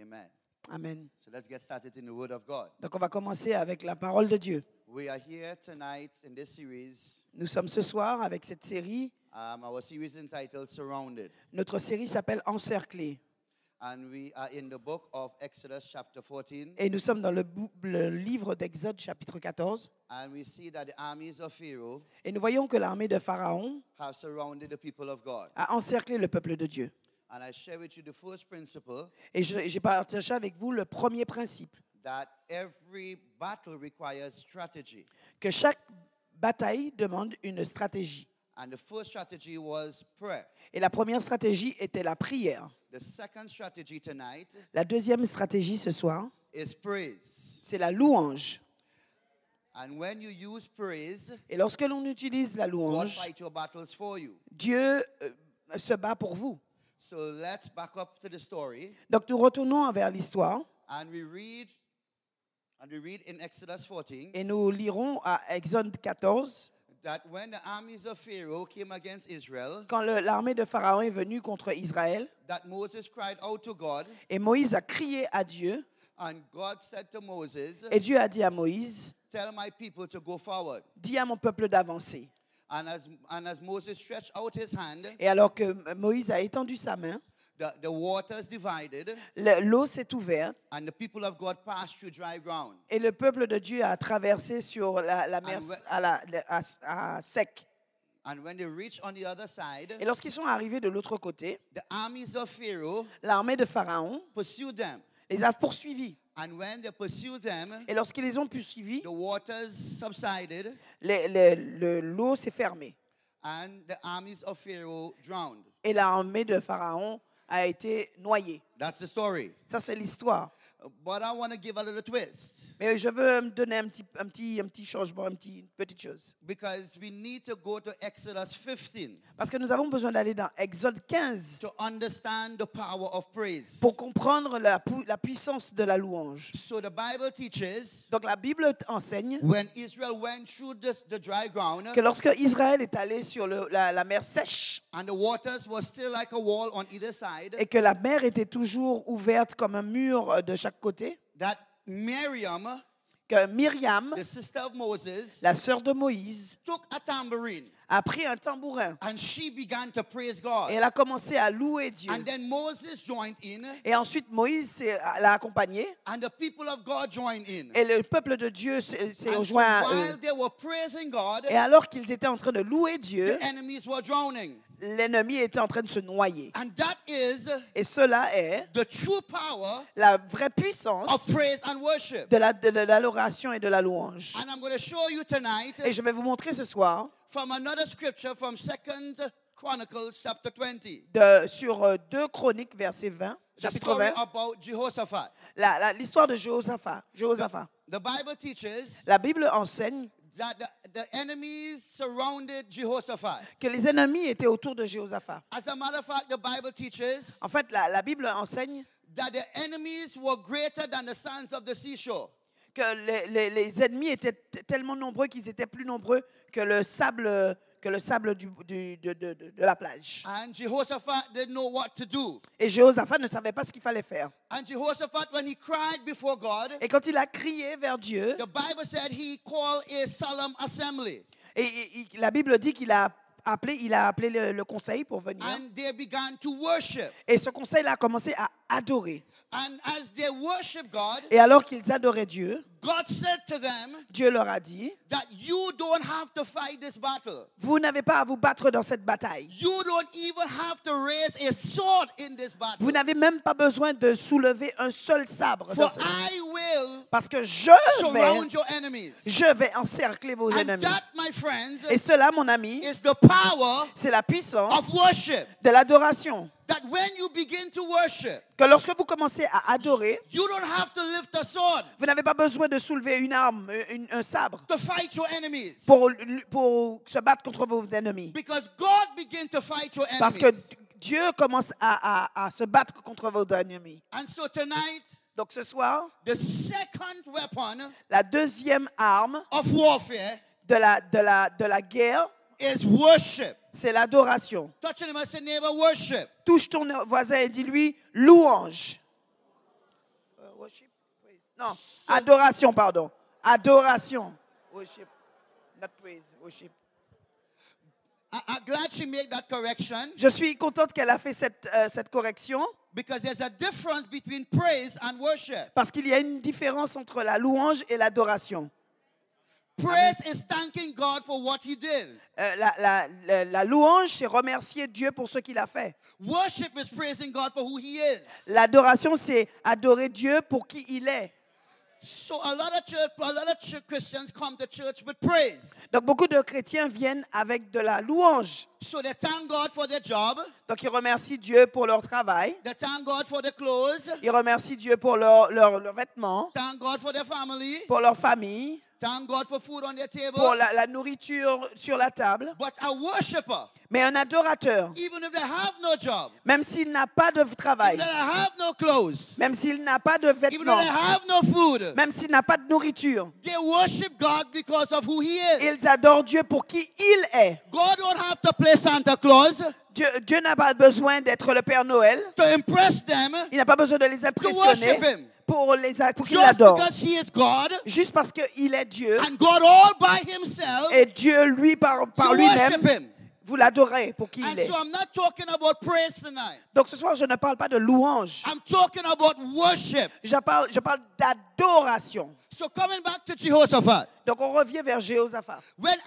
Amen. Amen. So let's get started in the Word of God. Donc on va commencer avec la parole de Dieu. We are here tonight in this series. Nous sommes ce soir avec cette série. Our series entitled Surrounded. Notre série s'appelle Encerclé. And we are in the book of Exodus chapter 14. Et nous sommes dans le livre d'Exode chapitre 14. And we see that the armies of Pharaoh Et nous voyons que l'armée de Pharaon have surrounded the people of God. a encerclé le peuple de Dieu. And I share with you the first principle Et j'ai partagé avec vous le premier principe, that every battle requires strategy. que chaque bataille demande une stratégie. And the first strategy was prayer. Et la première stratégie était la prière. The second strategy tonight La deuxième stratégie ce soir, is praise. c'est la louange. And when you use praise, Et lorsque l'on utilise la God louange, fight your battles for you. Dieu se bat pour vous. So let's back up to the story. Donc nous retournons vers l'histoire And we read in Exodus 14 et nous lirons à Exode 14, that when the armies of Pharaoh came against Israel, quand l'armée de Pharaon est venue contre Israël, that Moses cried out to God, et Moïse a crié à Dieu, and God said to Moses, et Dieu a dit à Moïse, tell my people to go forward. dis à mon peuple d'avancer. And as Moses stretched out his hand, Et alors que Moïse a étendu sa main, the waters divided, l'eau s'est ouverte, and the people of God passed through dry ground. et le peuple de Dieu a traversé sur la mer à sec. And when they reached on the other side, Et lorsqu'ils sont arrivés de l'autre côté, the armies of Pharaoh l'armée de Pharaon pursued them. les a poursuivis. And when they pursued them, Et lorsqu'ils les ont poursuivis, the waters subsided, l'eau s'est fermée. and the armies of Pharaoh drowned. Et l'armée de Pharaon a été noyée. That's the story. Ça, c'est l'histoire. But I want to give a little twist, Mais je veux me donner un petit changement, une petite chose. because we need to go to Exodus 15 Parce que nous avons besoin d'aller dans Exode 15 to understand the power of praise. pour comprendre la puissance de la louange. So the Bible teaches Donc la Bible enseigne when Israel went through the dry ground, que lorsque Israël est allé sur la mer sèche and the waters were still like a wall on either side, et que la mer était toujours ouverte comme un mur de chaque côté, that Miriam, que Myriam, the sister of Moses, la sœur de Moïse, took a tambourine a pris un tambourin and she began to praise God. et elle a commencé à louer Dieu. And then Moses joined in, Et ensuite Moïse l'a accompagné and the people of God joined in. et le peuple de Dieu s'est And so rejoint à while eux. they were praising God, Et alors qu'ils étaient en train de louer Dieu, the enemies were drowning. l'ennemi était en train de se noyer. And that is Et cela est the true power la vraie puissance of praise and worship. de l'adoration et de la louange. And I'm going to show you tonight Et je vais vous montrer ce soir from another scripture from 2 Chronicles chapter 20. sur 2 Chroniques, verset 20, The chapitre story 20, about Jehoshaphat. l'histoire de Jéhoshaphat. The Bible teaches La Bible enseigne that the enemies surrounded Jehoshaphat. que les ennemis étaient autour de Jéhoshaphat. As a matter of fact, the Bible teaches En fait, la Bible enseigne that the enemies were greater than the sands of the seashore. que les ennemis étaient tellement nombreux qu'ils étaient plus nombreux que le sable de la plage. And Jehoshaphat didn't know what to do. Et Jéhoshaphat ne savait pas ce qu'il fallait faire. And Jehoshaphat, when he cried before God, Et quand il a crié vers Dieu, the Bible said he called a solemn assembly. et la Bible dit qu'il a appelé le conseil pour venir. And they began to worship. Et ce conseil a commencé à adorer. And as they worship God, Et alors qu'ils adoraient Dieu, God said to them Dieu leur a dit, that you don't have to fight this battle. vous n'avez pas à vous battre dans cette bataille. You don't even have to raise a sword in this battle. Vous n'avez même pas besoin de soulever un seul sabre. For I will Parce que surround your enemies. je vais encercler vos And ennemis. that, my friends, Et cela, mon ami, is the power c'est la of puissance worship. de l'adoration. That when you begin to worship, Que lorsque vous commencez à adorer, you don't have to lift a sword vous n'avez pas besoin de soulever une arme, un sabre, to fight your enemies. pour se battre contre vos ennemis. Because God begins to fight your Parce enemies. que Dieu commence à se battre contre vos ennemis. And so tonight, Donc ce soir, the second weapon la deuxième arme of warfare de la guerre, is worship. c'est l'adoration. Touch him and say, neighbor, worship. Touche ton voisin et dis-lui louange. Worship, praise. Non, adoration, pardon. Adoration. Worship, not praise, worship. I'm glad she made that correction Je suis contente qu'elle a fait cette correction because there's a difference between praise and worship. parce qu'il y a une différence entre la louange et l'adoration. Praise is thanking God for what He did. La louange, c'est remercier Dieu pour ce qu'il a fait. Worship is praising God for who He is. L'adoration, c'est adorer Dieu pour qui il est. So a lot of Christians come to church with praise. Donc beaucoup de chrétiens viennent avec de la louange. So they thank God for their job. Donc ils remercient Dieu pour leur travail. They thank God for their clothes. Ils remercient Dieu pour leurs vêtements, Thank God for their family. pour leur famille, Thank God for food on their table. pour la nourriture sur la table. But a worshiper, Mais un adorateur, even if they have no job, même s'il n'a pas de even travail, if they have no clothes, même s'il n'a pas de even if vêtements, they have no food, même s'il n'a pas de nourriture, they worship God because of who He is. ils adorent Dieu pour qui il est. God don't have to play Santa Claus Dieu n'a pas besoin d'être le Père Noël. to impress them, Il n'a pas besoin de les to worship impressionner Him. pour qu'ils Just l'adorent. because He is God Juste parce qu'il est Dieu and God all by Himself, et Dieu, lui, par you lui-même, worship Him. vous l'adorez pour qui And il est. so I'm not talking about praise tonight. Donc ce soir, je ne parle pas de louange. I'm talking about worship. Je parle d'adoration. So coming back to Jehoshaphat. Donc on revient vers Jéhoshaphat. When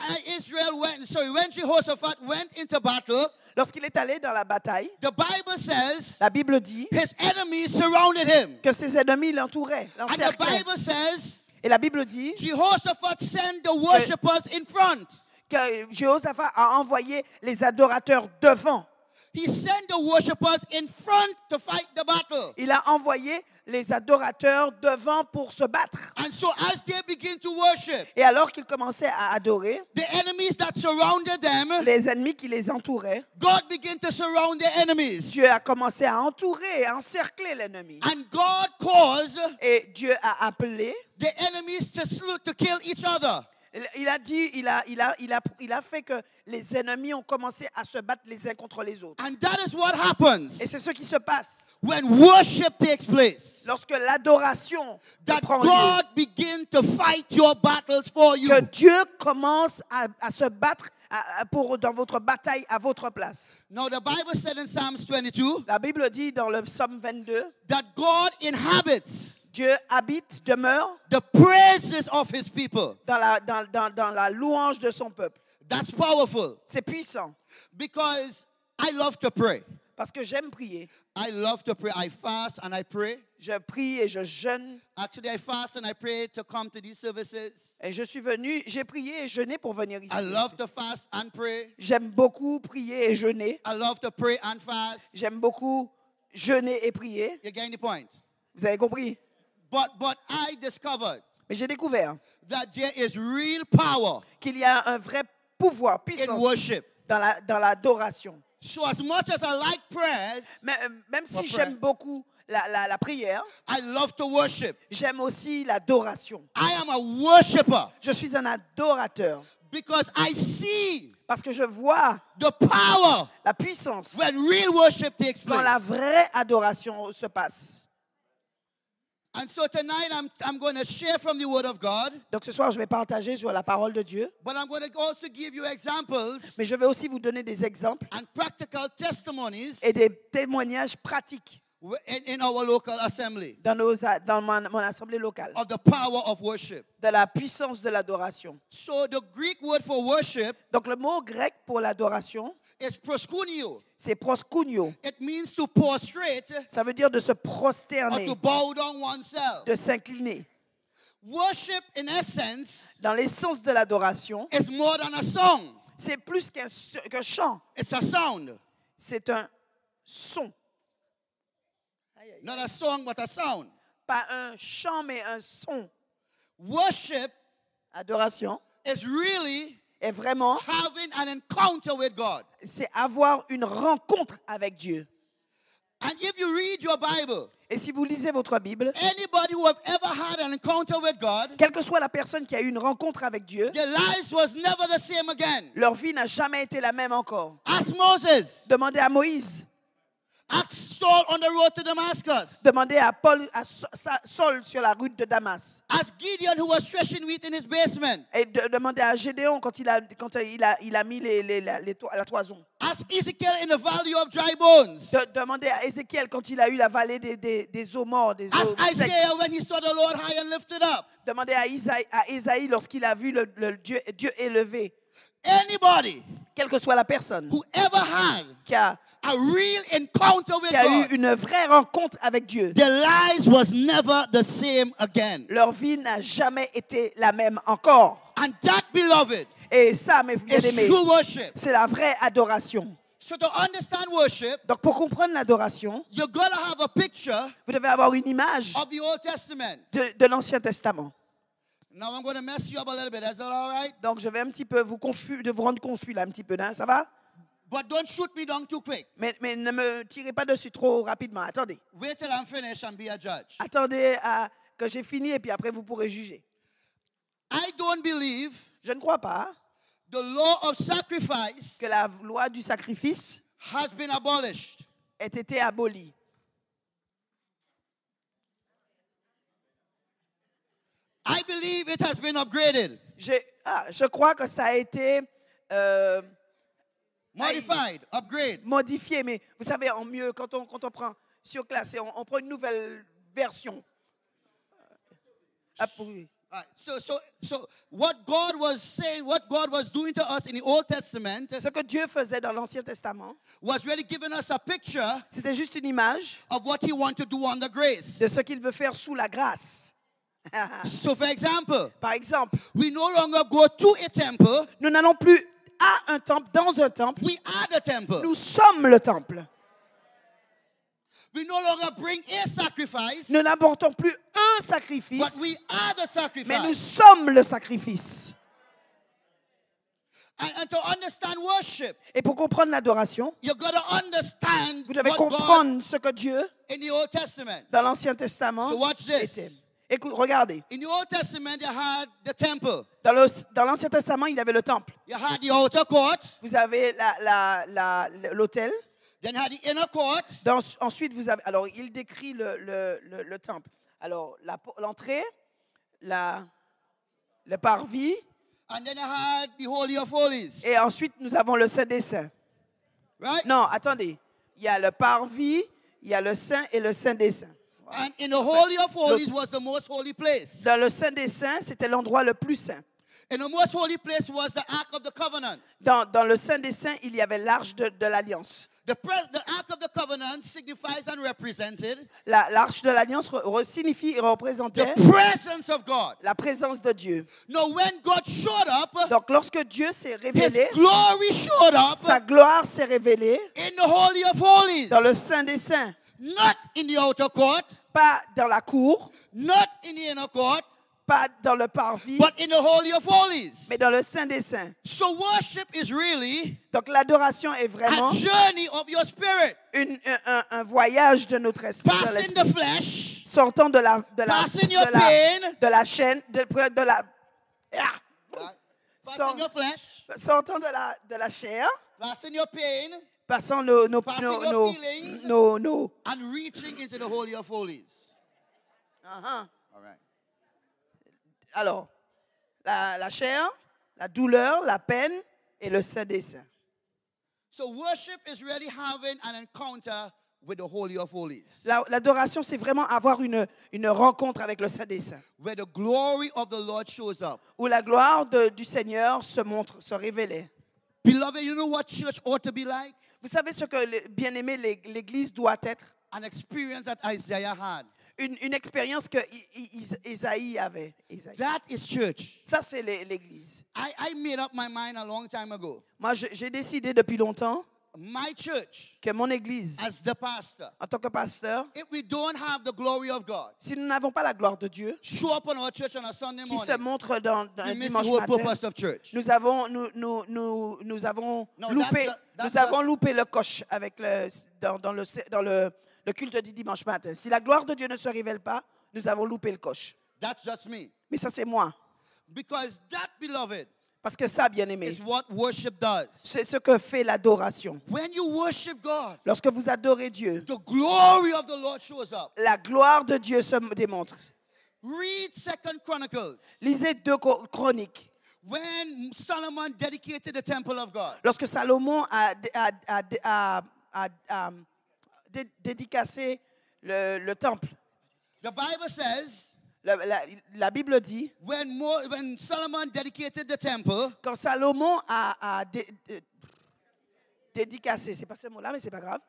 Jehoshaphat went into battle, Lorsqu'il est allé dans la bataille, the Bible says la Bible dit his enemies surrounded him. que ses ennemis l'entouraient, And the l'encerclaient. Bible says Et la Bible dit Jehoshaphat sent the worshippers in front. que Jéhoshaphat a envoyé les adorateurs devant. He sent the worshippers in front to fight the battle. Il a envoyé les adorateurs devant pour se battre. And so as they begin to worship, Et alors qu'ils commençaient à adorer, the enemies that surrounded them, les ennemis qui les entouraient, God began to surround the enemies. Dieu a commencé à entourer, à encercler l'ennemi. And God caused Et Dieu a appelé, the enemies to kill each other. il a dit, il a fait que les ennemis ont commencé à se battre les uns contre les autres. And that is what happens Et c'est ce qui se passe when worship takes place. lorsque l'adoration That prend lieu. God begin to fight your battles for you. Que Dieu commence à se battre dans votre bataille à votre place. Now the Bible said in Psalms 22 La Bible dit dans le psaume 22, that God inhabits Dieu habite, demeure the praises of His people. dans la louange de son peuple. That's powerful C'est puissant because I love to pray. parce que j'aime prier. I love to pray. I fast and I pray. Je prie et je jeûne. Actually, I fast and I pray to come to these services. Et je suis venu, j'ai prié et jeûné pour venir ici. I love to fast and pray. J'aime beaucoup prier et jeûner. I love to pray and fast. J'aime beaucoup jeûner et prier. You getting the point? Vous avez compris? But I discovered Mais j'ai découvert that there is real power qu'il y a un vrai pouvoir, in puissance worship. dans l'adoration. So as much as I like prayers, Même si Well, j'aime beaucoup la prière, I love to worship. j'aime aussi l'adoration. I am a worshiper Je suis un adorateur because I see parce que je vois the power la puissance when real worship takes quand la place. vraie adoration se passe. And so tonight I'm going to share from the Word of God, Donc ce soir, je vais partager sur la parole de Dieu, but I'm going to also give you examples mais je vais aussi vous donner des exemples and practical testimonies et des témoignages pratiques in our local assembly dans mon assemblée locale of the power of worship. de la puissance de l'adoration. So the Greek word for worship Donc le mot grec pour l'adoration, is proskuneo. c'est proskunio. It means to prostrate Ça veut dire de se or prosterner, to bow down oneself. de s'incliner. Worship, in essence, Dans l'essence de l'adoration, is more than a song. c'est plus qu'un chant, It's a sound. c'est un son. Not a song, but a sound. Pas un chant, mais un son. Worship Adoration is really est vraiment, having an encounter with God. c'est avoir une rencontre avec Dieu. And if you read your Bible, Et si vous lisez votre Bible, anybody who have ever had an encounter with God, quelle que soit la personne qui a eu une rencontre avec Dieu, their lives was never the same again. leur vie n'a jamais été la même encore. Ask Moses. Demandez à Moïse. Ask Saul on the road to Damascus. Demandez à Saul sur la route de Damas. Ask Gideon who was threshing wheat in his basement. Et demandez à Gédéon quand il a mis la toison. Ask Ezekiel in the valley of dry bones. Demandez à Ézéchiel quand il a eu la vallée des eaux mortes, des eaux Ask secs. Isaiah when he saw the Lord high and lifted up. Demandez à Isaïe lorsqu'il a vu le Dieu élevé. Anybody Quelle que soit la personne who ever had qui a a real encounter with eu God, une vraie rencontre avec Dieu, their lives was never the same again. leur vie n'a jamais été la même encore. And that, beloved, Et ça, mes is bien-aimés, true worship. c'est la vraie adoration. So to understand worship, Donc, pour comprendre l'adoration, you're going to have a picture vous devez avoir une image of the Old Testament. de l'Ancien Testament. Now I'm going to mess you up a little bit. Is that all right? Donc, je vais un petit peu vous rendre confus là, un petit peu, hein, ça va? But don't shoot me down too quick. Mais ne me tirez pas dessus trop rapidement. Attendez. Wait till I'm finished and be a judge. Attendez que j'ai fini et puis après vous pourrez juger. I don't believe Je ne crois pas the law of sacrifice que la loi du sacrifice has been abolished. ait été abolie. I believe it has been upgraded, Je crois que ça a été modified, upgrade. modifié, mais vous savez, en mieux, quand on prend surclassé, on prend une nouvelle version. Oui. All right. So what God was saying, what God was doing to us in the Old Testament Ce que Dieu faisait dans l'Ancien Testament, was really giving us a picture c'était juste une image of what He wanted to do under grace. de ce qu'il veut faire sous la grâce. So, for example, Par exemple, we no longer go to a temple, nous n'allons plus à un temple, dans un temple. we are the temple. Nous sommes le temple. We no longer bring a sacrifice, Nous n'apportons plus un but sacrifice, we are the mais nous sacrifice. sommes le sacrifice. And to understand worship, Et pour comprendre l'adoration, you've got to understand vous devez what God comprendre ce que Dieu, in the Old Testament. dans l'Ancien Testament, So watch this. était. Écoute, regardez. In the Old Testament, you had the temple. Dans l'Ancien Testament, il y avait le temple. You had the outer court. Vous avez l'autel. Then you had the inner court. Ensuite, vous avez. Alors, il décrit le temple. Alors, l'entrée, le parvis, And then you had the Holy of Holies. et ensuite, nous avons le Saint des Saints. Right? Non, attendez. Il y a le parvis, il y a le Saint et le Saint des Saints. And in the Holy of Holies was the most holy place. Dans le Saint des Saints, c'était l'endroit le plus saint. In the most holy place was the Ark of the Covenant. Dans le Saint des Saints, il y avait l'arche de l'Alliance. The Ark of the Covenant signifies and represented L'arche de l'Alliance signifie et représentait the presence of God. la présence de Dieu. Now, when God showed up, Donc, lorsque Dieu s'est His révélé, glory showed up sa gloire s'est révélée in the Holy of Holies. dans le Saint des Saints. Not in the outer court, Pas dans la cour, not in the inner court, pas dans le parvis, but in the Holy of Holies. mais dans le Saint des Saints. So worship is really Donc, l'adoration est vraiment a journey of your spirit. un voyage de notre esprit, de Passing l'esprit. the flesh, Sortant de passing your pain, la chaîne, de la, passing your flesh, sortant de la chair, passing your pain, passant passing your feelings, and reaching into the Holy of Holies. Uh-huh. All right. Alors, la chair, la douleur, la peine et le Saint des Saints. So worship is really having an encounter with the Holy of Holies, L'adoration, c'est vraiment avoir une rencontre avec le Saint des Saints, where the glory of the Lord shows up. où la gloire du Seigneur se révélait. Beloved, you know what church ought to be like? Vous savez ce que, bien-aimé, l'Église doit être? An experience that Isaiah had. Une expérience que Isaïe avait. That is church. Ça, c'est l'Église. I made up my mind a long time ago. Moi, j'ai décidé depuis longtemps My church, que mon Église, as the pastor, en tant que pasteur, if we don't have the glory of God si nous n'avons pas la gloire de Dieu, show up on our church on a Sunday qui se morning, montre dans we un miss the dimanche whole matin, purpose of church. nous avons No, loupé le coche avec dans le culte du dimanche matin. Si la gloire de Dieu ne se révèle pas, nous avons loupé le coche. That's just me. Mais ça, c'est moi. Because that, beloved, Parce que ça, bien aimé, is what worship does. c'est ce que fait l'adoration. When you worship God, Lorsque vous adorez Dieu, the glory of the Lord shows up. la gloire de Dieu se démontre. Read 2 Chronicles. Lisez 2 Chroniques. When Solomon dedicated the temple of God, Lorsque Salomon a dédicacé le temple, the Bible says la Bible dit, when Solomon dedicated the temple, quand Salomon a dédicacé, c'est pas ce mot-là, mais c'est pas grave,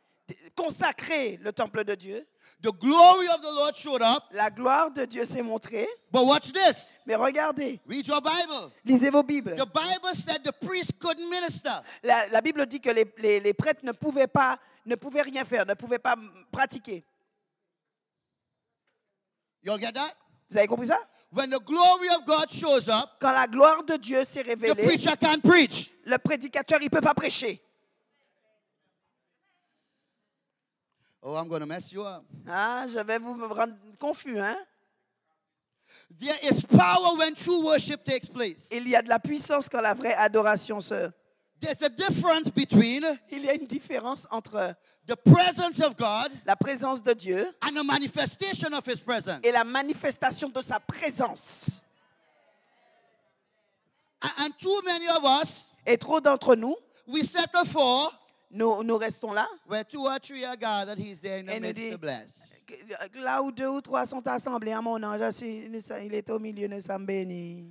consacré le temple de Dieu, the glory of the Lord showed up. la gloire de Dieu s'est montrée. But watch this. Mais regardez, Read your Bible. lisez vos Bibles. The Bible said the priest couldn't minister. La Bible dit que les prêtres ne pouvaient rien faire, ne pouvaient pas pratiquer. You all get that? Vous avez compris ça? When the glory of God shows up, Quand la gloire de Dieu s'est the révélée, preacher can't preach. le prédicateur, il ne peut pas prêcher. Oh, I'm going to mess you up. Ah, je vais vous me rendre confus, hein? There is power when true worship takes place. Il y a de la puissance quand la vraie adoration se... There's a difference between Il y a une différence entre the presence of God la présence de Dieu and the manifestation of His presence. et la manifestation de sa présence. And too many of us, Et trop d'entre nous, we settle for nous restons là. where 2 or 3 are gathered, He's there in the Et nous midst dit, to bless. là où 2 ou 3 sont assemblés à mon nom, il est au milieu, nous sommes bénis.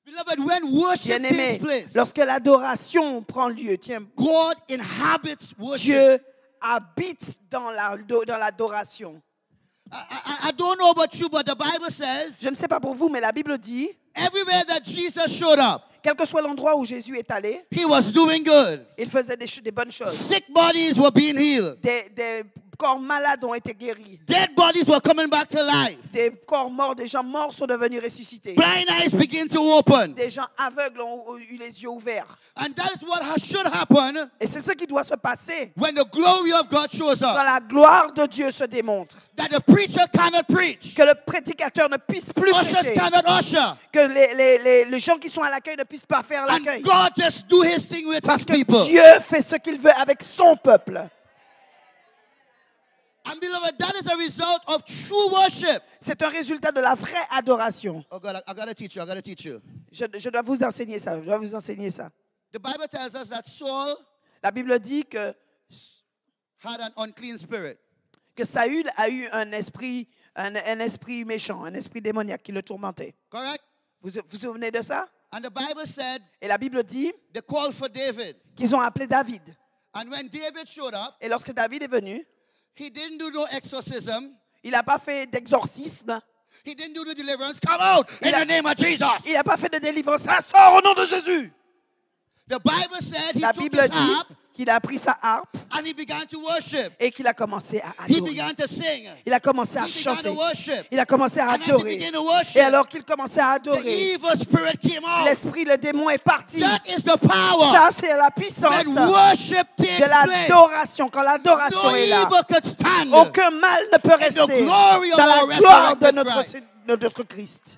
Beloved, when worship takes Bien-aimé, place, lorsque l'adoration prend lieu, tiens, God inhabits worship. Dieu habite dans l'adoration. I don't know about you, but the Bible says Je ne sais pas pour vous, mais la Bible dit, everywhere that Jesus showed up, quel que soit l'endroit où Jésus est allé, He was doing good. il faisait des bonnes choses. Sick bodies were being healed. Des corps malades ont été guéris. Dead bodies were coming back to life. Des corps morts, des gens morts sont devenus ressuscités. Blind eyes begin to open. Des gens aveugles ont eu les yeux ouverts. And that is what should happen Et c'est ce qui doit se passer when the glory of God shows quand up. la gloire de Dieu se démontre. That the preacher cannot preach. Que le prédicateur ne puisse plus Ushers prêcher. cannot usher. Que les gens qui sont à l'accueil ne puissent pas faire And l'accueil. God just do His thing with Parce His que people. Dieu fait ce qu'il veut avec son peuple. And beloved, that is a result of true worship. C'est un résultat de la vraie adoration. Oh God, I gotta teach you. I gotta teach you. Je dois vous enseigner ça. Je dois vous enseigner ça. The Bible tells us that Saul La Bible dit que had an unclean spirit. Saül a eu un esprit méchant, un esprit démoniaque qui le tourmentait. Correct? Vous vous souvenez de ça? And the Bible said Et la Bible dit they called for David. qu'ils ont appelé David. And when David showed up, Et lorsque David est venu, he didn't do no exorcism. il n'a pas fait d'exorcisme. He didn't do the deliverance. Come out in the name of Jesus. Il n'a pas fait de délivrance. Ça sort au nom de Jésus. The Bible said he La took Bible his dit harp qu'il a pris sa harpe and he began to worship. et qu'il a commencé à He adorer. began to sing. Il a commencé à He began chanter. to worship. Il a commencé à And as he adorer. began to Et worship, alors qu'il commençait à the adorer, evil spirit came out. l'esprit, le démon est parti. That is the power. Ça, c'est la puissance When worship takes de place, l'adoration. Quand l'adoration no est là, evil could stand. aucun mal ne peut And the rester glory of dans our la gloire de resurrected notre Christ.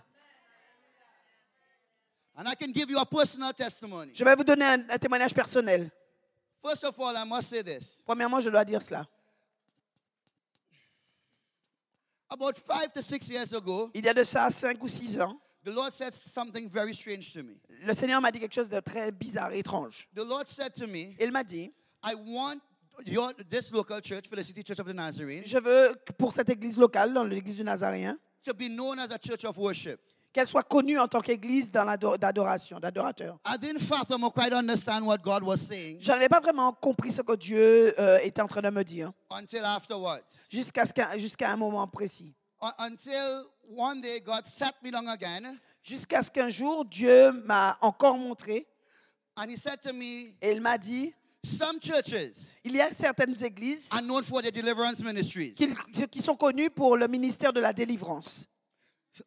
And I can give you a personal testimony. Je vais vous donner un témoignage personnel. First of all, I must say this. Premièrement, je dois dire cela. About 5 to 6 years ago, Il y a de ça 5 ou 6 ans, the Lord said something very strange to me. le Seigneur m'a dit quelque chose de très bizarre, étrange. The Lord said to me, Il m'a dit, I want this local church, Felicity Church of the Nazarene, je veux pour cette église locale, dans l'église du Nazaréen, to be known as a church of worship. qu'elle soit connue en tant qu'église d'adoration, d'adorateur. I didn't fathom or quite understand what God was saying Je n'avais pas vraiment compris ce que Dieu était en train de me dire, until afterwards. jusqu'à un moment précis. Until one day God sat me down again Jusqu'à ce qu'un jour, Dieu m'a encore montré and He said to me, et il m'a dit, some churches il y a certaines églises are known for their deliverance ministries. qui sont connues pour le ministère de la délivrance.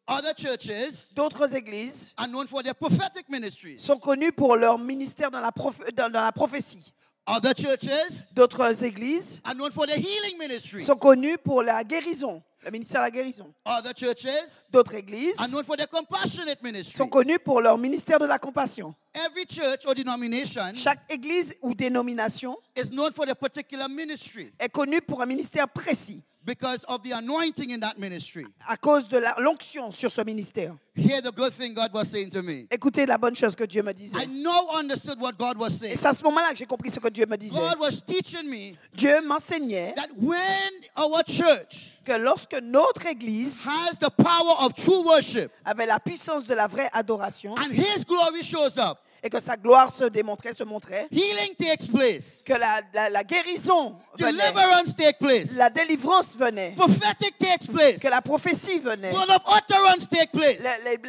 Other churches D'autres églises are known for their prophetic ministries. sont connues pour leur ministère dans la prophétie. Other churches D'autres églises are known for their healing ministry. sont connues pour la guérison, le ministère de la guérison. Other churches D'autres églises are known for their compassionate ministry. sont connues pour leur ministère de la compassion. Every church or denomination Chaque église ou dénomination is known for their particular ministry est connue pour un ministère précis because of the anointing in that ministry. à cause de l'onction sur ce ministère. Hear the good thing God was saying to me. Écoutez la bonne chose que Dieu me disait. I now understood what God was Et saying. c'est à ce moment-là que j'ai compris ce que Dieu me disait. God was teaching me Dieu m'enseignait that when our church que lorsque notre église has the power of true worship avait la puissance de la vraie adoration and His glory shows up, et que sa gloire se montrait, healing takes place, que la guérison venait, deliverance takes place, la délivrance venait, prophetic takes place, que la prophétie venait, word of utterance takes place,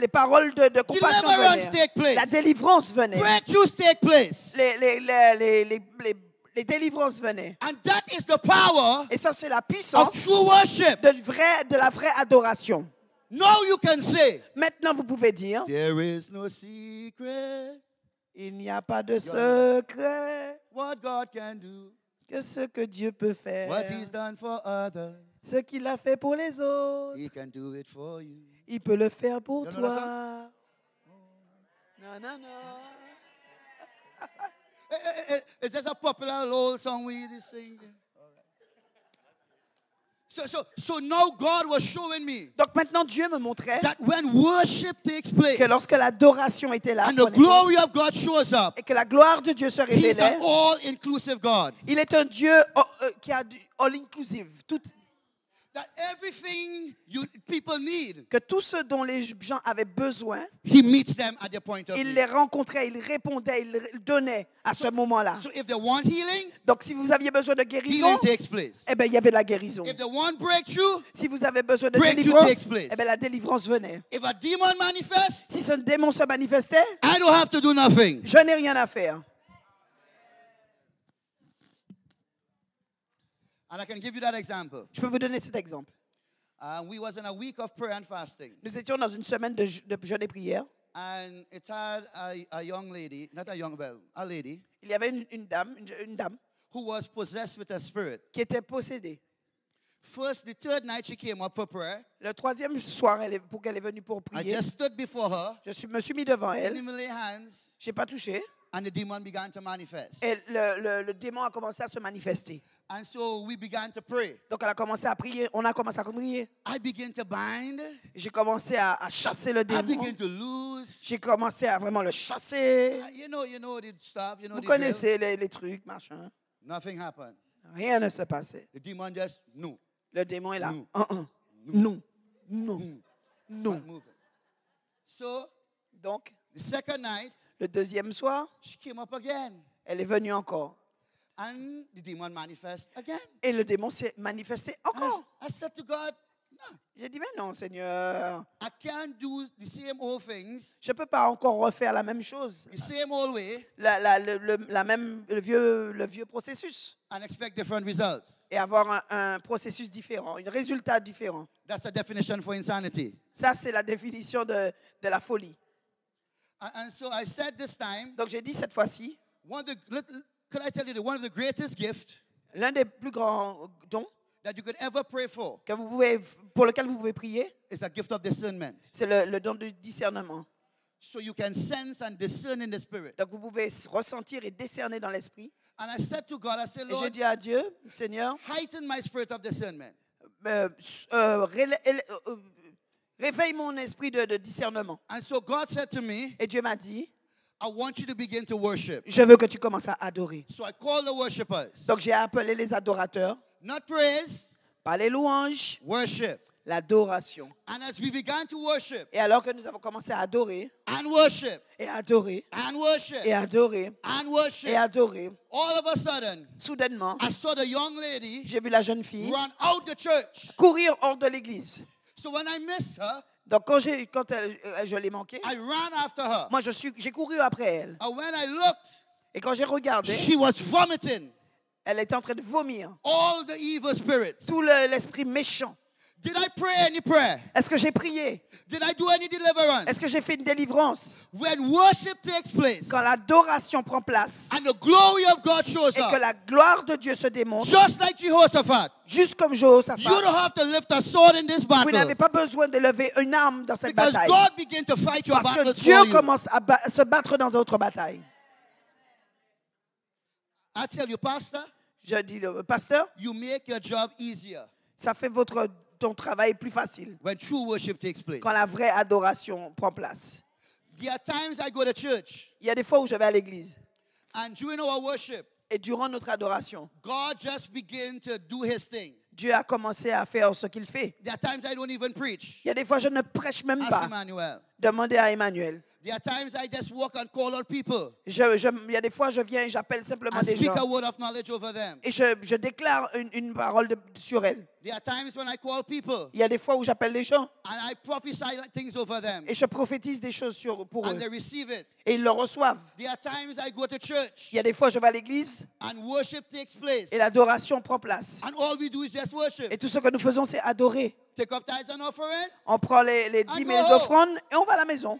les paroles de compassion deliverance venaient, take place, la délivrance venait, breakthroughs take place. les délivrances venaient. And that is the power Et ça, c'est la of puissance true worship. de la vraie adoration. Now you can say, Maintenant, vous pouvez dire, there is no secret il n'y a pas de secret what God can do, que ce que Dieu peut faire, what He's done for others, ce qu'il a fait pour les autres, He can do it for you. il peut le faire pour You know that toi. Non, non, non. It's just a popular old song we used to sing. So now God was showing me Donc maintenant, Dieu me montrait that when worship takes place que lorsque l'adoration était là, and the glory of God shows up, et que la gloire de Dieu se He's révélait, an all-inclusive God. il est un Dieu qui a du all-inclusive. That everything people need, Que tout ce dont les gens avaient besoin, He meets them at their point of il need. les rencontrait, il répondait, il donnait à ce moment-là. So if they want healing, Donc si vous aviez besoin de guérison, healing takes place. eh bien, il y avait la guérison. If they want breakthrough, Si vous avez besoin de breakthrough délivrance, takes place. eh bien, la délivrance venait. if a demon manifests, Si ce démon se manifestait, I don't have to do nothing. je n'ai rien à faire. And I can give you that example. Je peux vous donner cet exemple. We was in a week of prayer and fasting, Nous étions dans une semaine de jeûne et prière. and it had a young lady, not a young, well, a lady, Il y avait une dame who was possessed with a spirit. qui était possédée. First, the third night she came up for prayer. Le troisième soir, pour qu'elle est venue pour I prier, just stood before her, me suis mis devant didn't elle. even lay hands, Je n'ai pas touché. and the demon began to manifest. Et le démon a commencé à se manifester. And so we began to pray. Donc elle a commencé à prier. On a commencé à prier. I began to bind. J'ai commencé à chasser le I démon. began to lose. J'ai commencé à vraiment le chasser. You know the stuff. You know Vous the drill. connaissez les trucs, machin. Nothing happened. Rien ne s'est passé. The demon just no. Le démon est là. Non. Non. Non. Not Non. moving. So Donc, the second night, le deuxième soir, she came up again, elle est venue encore. and the demon manifest again. Et le démon s'est manifesté encore. I said to God, no, J'ai dit, mais non, Seigneur, I can't do the same old things, je ne peux pas encore refaire la même chose, the same old way, le vieux processus, and expect different results. et avoir un processus différent, un résultat différent. That's a definition for insanity. Ça, c'est la définition de la folie. And so I said this time, Donc, j'ai dit cette fois-ci, could I tell you that one of the greatest gifts l'un des plus grands dons that you could ever pray for pour lequel vous pouvez prier, is a gift of discernment. c'est le don du discernement. So you can sense and discern in the spirit. Donc, vous pouvez ressentir et décerner dans l'esprit. And I said to God, I said, Et j'ai Lord, dit à Dieu, Seigneur, heighten my spirit of discernment. Réveille mon esprit de discernement. And so God said to me, Et Dieu m'a dit, I want you to begin to worship. je veux que tu commences à adorer. So I called the worshipers. Donc j'ai appelé les adorateurs, Not praise, pas les louanges, worship. l'adoration. And as we began to worship, Et alors que nous avons commencé à adorer, and worship, et adorer, and worship, et adorer, and et worship, adorer, all of a sudden, soudainement, I saw the young lady j'ai vu la jeune fille run out the church. courir hors de l'église. So when I missed her, Donc quand je l'ai manquée, I ran after her. moi j'ai couru après elle. And when I looked, Et quand j'ai regardé, she was vomiting elle était en train de vomir all the evil spirits. tout l'esprit méchant. Did I pray any prayer? Est-ce que j'ai prié? Did I do any deliverance? Est-ce que j'ai fait une délivrance? When worship takes place Quand l'adoration prend place and the glory of God shows et que up, la gloire de Dieu se démontre, just like Jehoshaphat, juste comme you Jehoshaphat, don't have to lift a sword in this vous battle n'avez pas besoin de lever une arme dans cette because bataille. God began to fight your Parce que battles Dieu for you. commence à se battre dans d'autres batailles. I tell you, Pastor, Je dis, pasteur, you make your job easier ça fait ton travail plus facile when true worship takes place. quand la vraie adoration prend place. There are times I go to church Il y a des fois où je vais à l'église and during our worship, et durant notre adoration, God just begin to do his thing. Dieu a commencé à faire ce qu'il fait. There are times I don't even preach. Il y a des fois je ne prêche même Ask pas. Emmanuel. Demandez à Emmanuel. There are times I just walk and call out people. Il y a des fois je viens et j'appelle simplement And des speak a gens. word of knowledge over them. Et je déclare une parole sur elles. There are times when I call people Il y a des fois où j'appelle des gens and I prophesy things over them et je prophétise des choses pour and eux. they receive it. Et ils le reçoivent. There are times I go to church Il y a des fois je vais à l'église and worship takes place. et l'adoration prend place. And all we do is just worship. Et tout ce que nous faisons, c'est adorer. Take up tithes and offering On prend les dîmes et les go. offrandes et on va à la maison.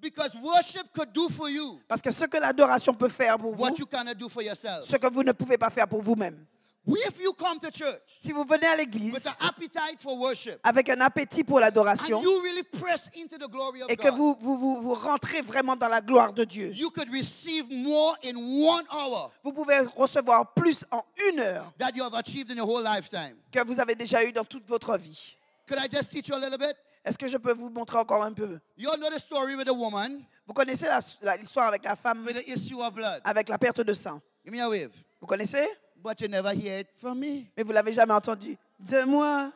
because worship could do for you Parce que ce que l'adoration peut faire pour vous, what you cannot do for yourself. ce que vous ne pouvez pas faire pour vous-même. If you come to church Si vous venez à with l'église an appetite for worship avec un appétit pour l'adoration and you really press into the glory of et que God, vous rentrez vraiment dans la gloire de Dieu, you could receive more in 1 hour vous pouvez recevoir plus en 1 heure that you have achieved in your whole lifetime. que vous avez déjà eu dans toute votre vie. Could I just teach you a little bit? Est-ce que je peux vous montrer encore un peu? You all know the story with the woman Vous connaissez l'histoire avec la femme with the issue of blood. avec la perte de sang? Give me a wave. Vous connaissez? But you never hear it from me. Mais vous l'avez jamais entendu. De moi.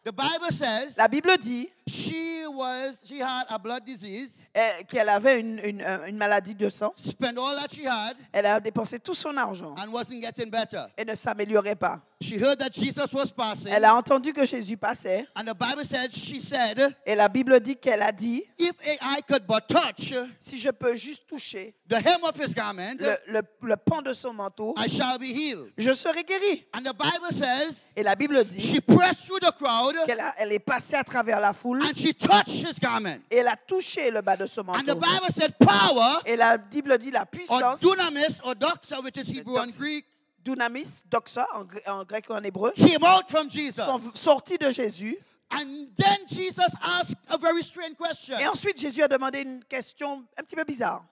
The Bible says La Bible dit she had a blood disease, qu'elle avait une maladie de sang. spent all that she had, Elle a dépensé tout son argent and wasn't getting better. et ne s'améliorait pas. She heard that Jesus was passing, Elle a entendu que Jésus passait and the Bible said, she said, et la Bible dit qu'elle a dit, if I could but touch si je peux juste toucher the hem of his garment, le pan de son manteau, I shall be healed. je serai guéri. And the Bible says Et la Bible dit she pressed through the crowd elle est passée à travers la foule and she touched his garment. et elle a touché le bas de son And the manteau. Bible said power, Et la Bible dit la or puissance, dunamis, or doxa, which is Hebrew and Greek, dunamis, doxa en grec et en hébreu, came out from Jesus. sont sortis de Jésus. And then Jesus asked a very strange question. Et ensuite, Jésus a demandé une question un petit peu bizarre.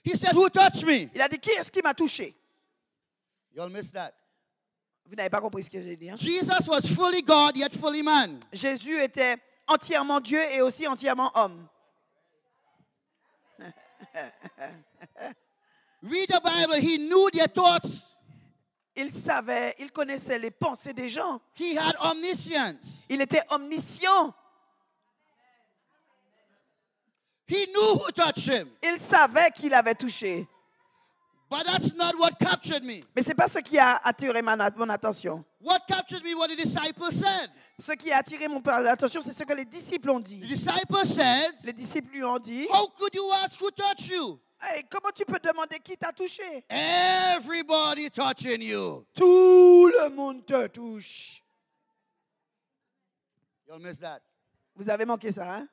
He said, who touched me? Il a dit, qui est-ce qui m'a touché? You'll miss that. Vous n'avez pas compris ce que j'ai dit. Hein? Jesus was fully God, yet fully man. Jésus était entièrement Dieu et aussi entièrement homme. Read the Bible. He knew their thoughts. Il savait, il connaissait les pensées des gens. He had omniscience. Il était omniscient. He knew who touched him. Il savait qu'il avait touché. But that's not what captured me. Mais ce n'est pas ce qui a attiré mon attention. What captured me, what the disciples said. Ce qui a attiré mon attention, c'est ce que les disciples ont The dit. disciples said, Les disciples lui ont dit, how could you ask who touched you? hey, comment tu peux demander qui t'a touché? Everybody touching you. Tout le monde te touche. You'll miss that. Vous avez manqué ça, hein?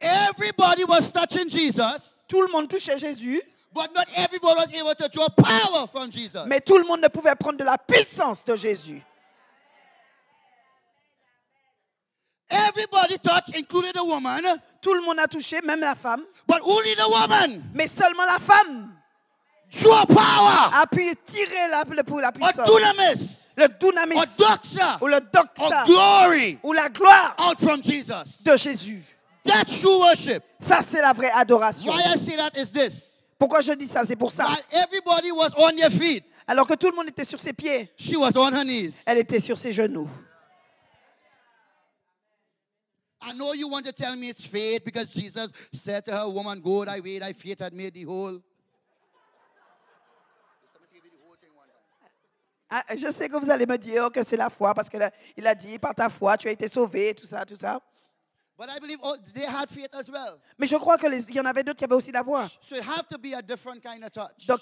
Everybody was touching Jesus, Tout le monde touchait Jésus, but not everybody was able to draw power from Jesus. mais tout le monde ne pouvait prendre de la puissance de Jésus. Everybody touched, including the woman, Tout le monde a touché, même la femme, but only the woman mais seulement la femme draw power. a pu tirer la Or puissance. dunamis, Le dunamis or doxa, ou le or doxa glory ou la gloire out from Jesus. de Jésus. That's true worship. Ça, c'est la vraie adoration. Why I say that is this. Pourquoi je dis ça? C'est pour ça. While everybody was on their feet, Alors que tout le monde était sur ses pieds, she was on her knees. elle était sur ses genoux. I know you want to tell me it's faith because Jesus said to her, woman, go thy way, thy faith had made thee whole. Ah, je sais que vous allez me dire que c'est la foi parce qu'il a dit par ta foi tu as été sauvé, tout ça, tout ça. But I believe they had faith as well. Mais je crois qu'il y en avait d'autres qui avaient aussi la foi. So it have to be a different kind of touch. Donc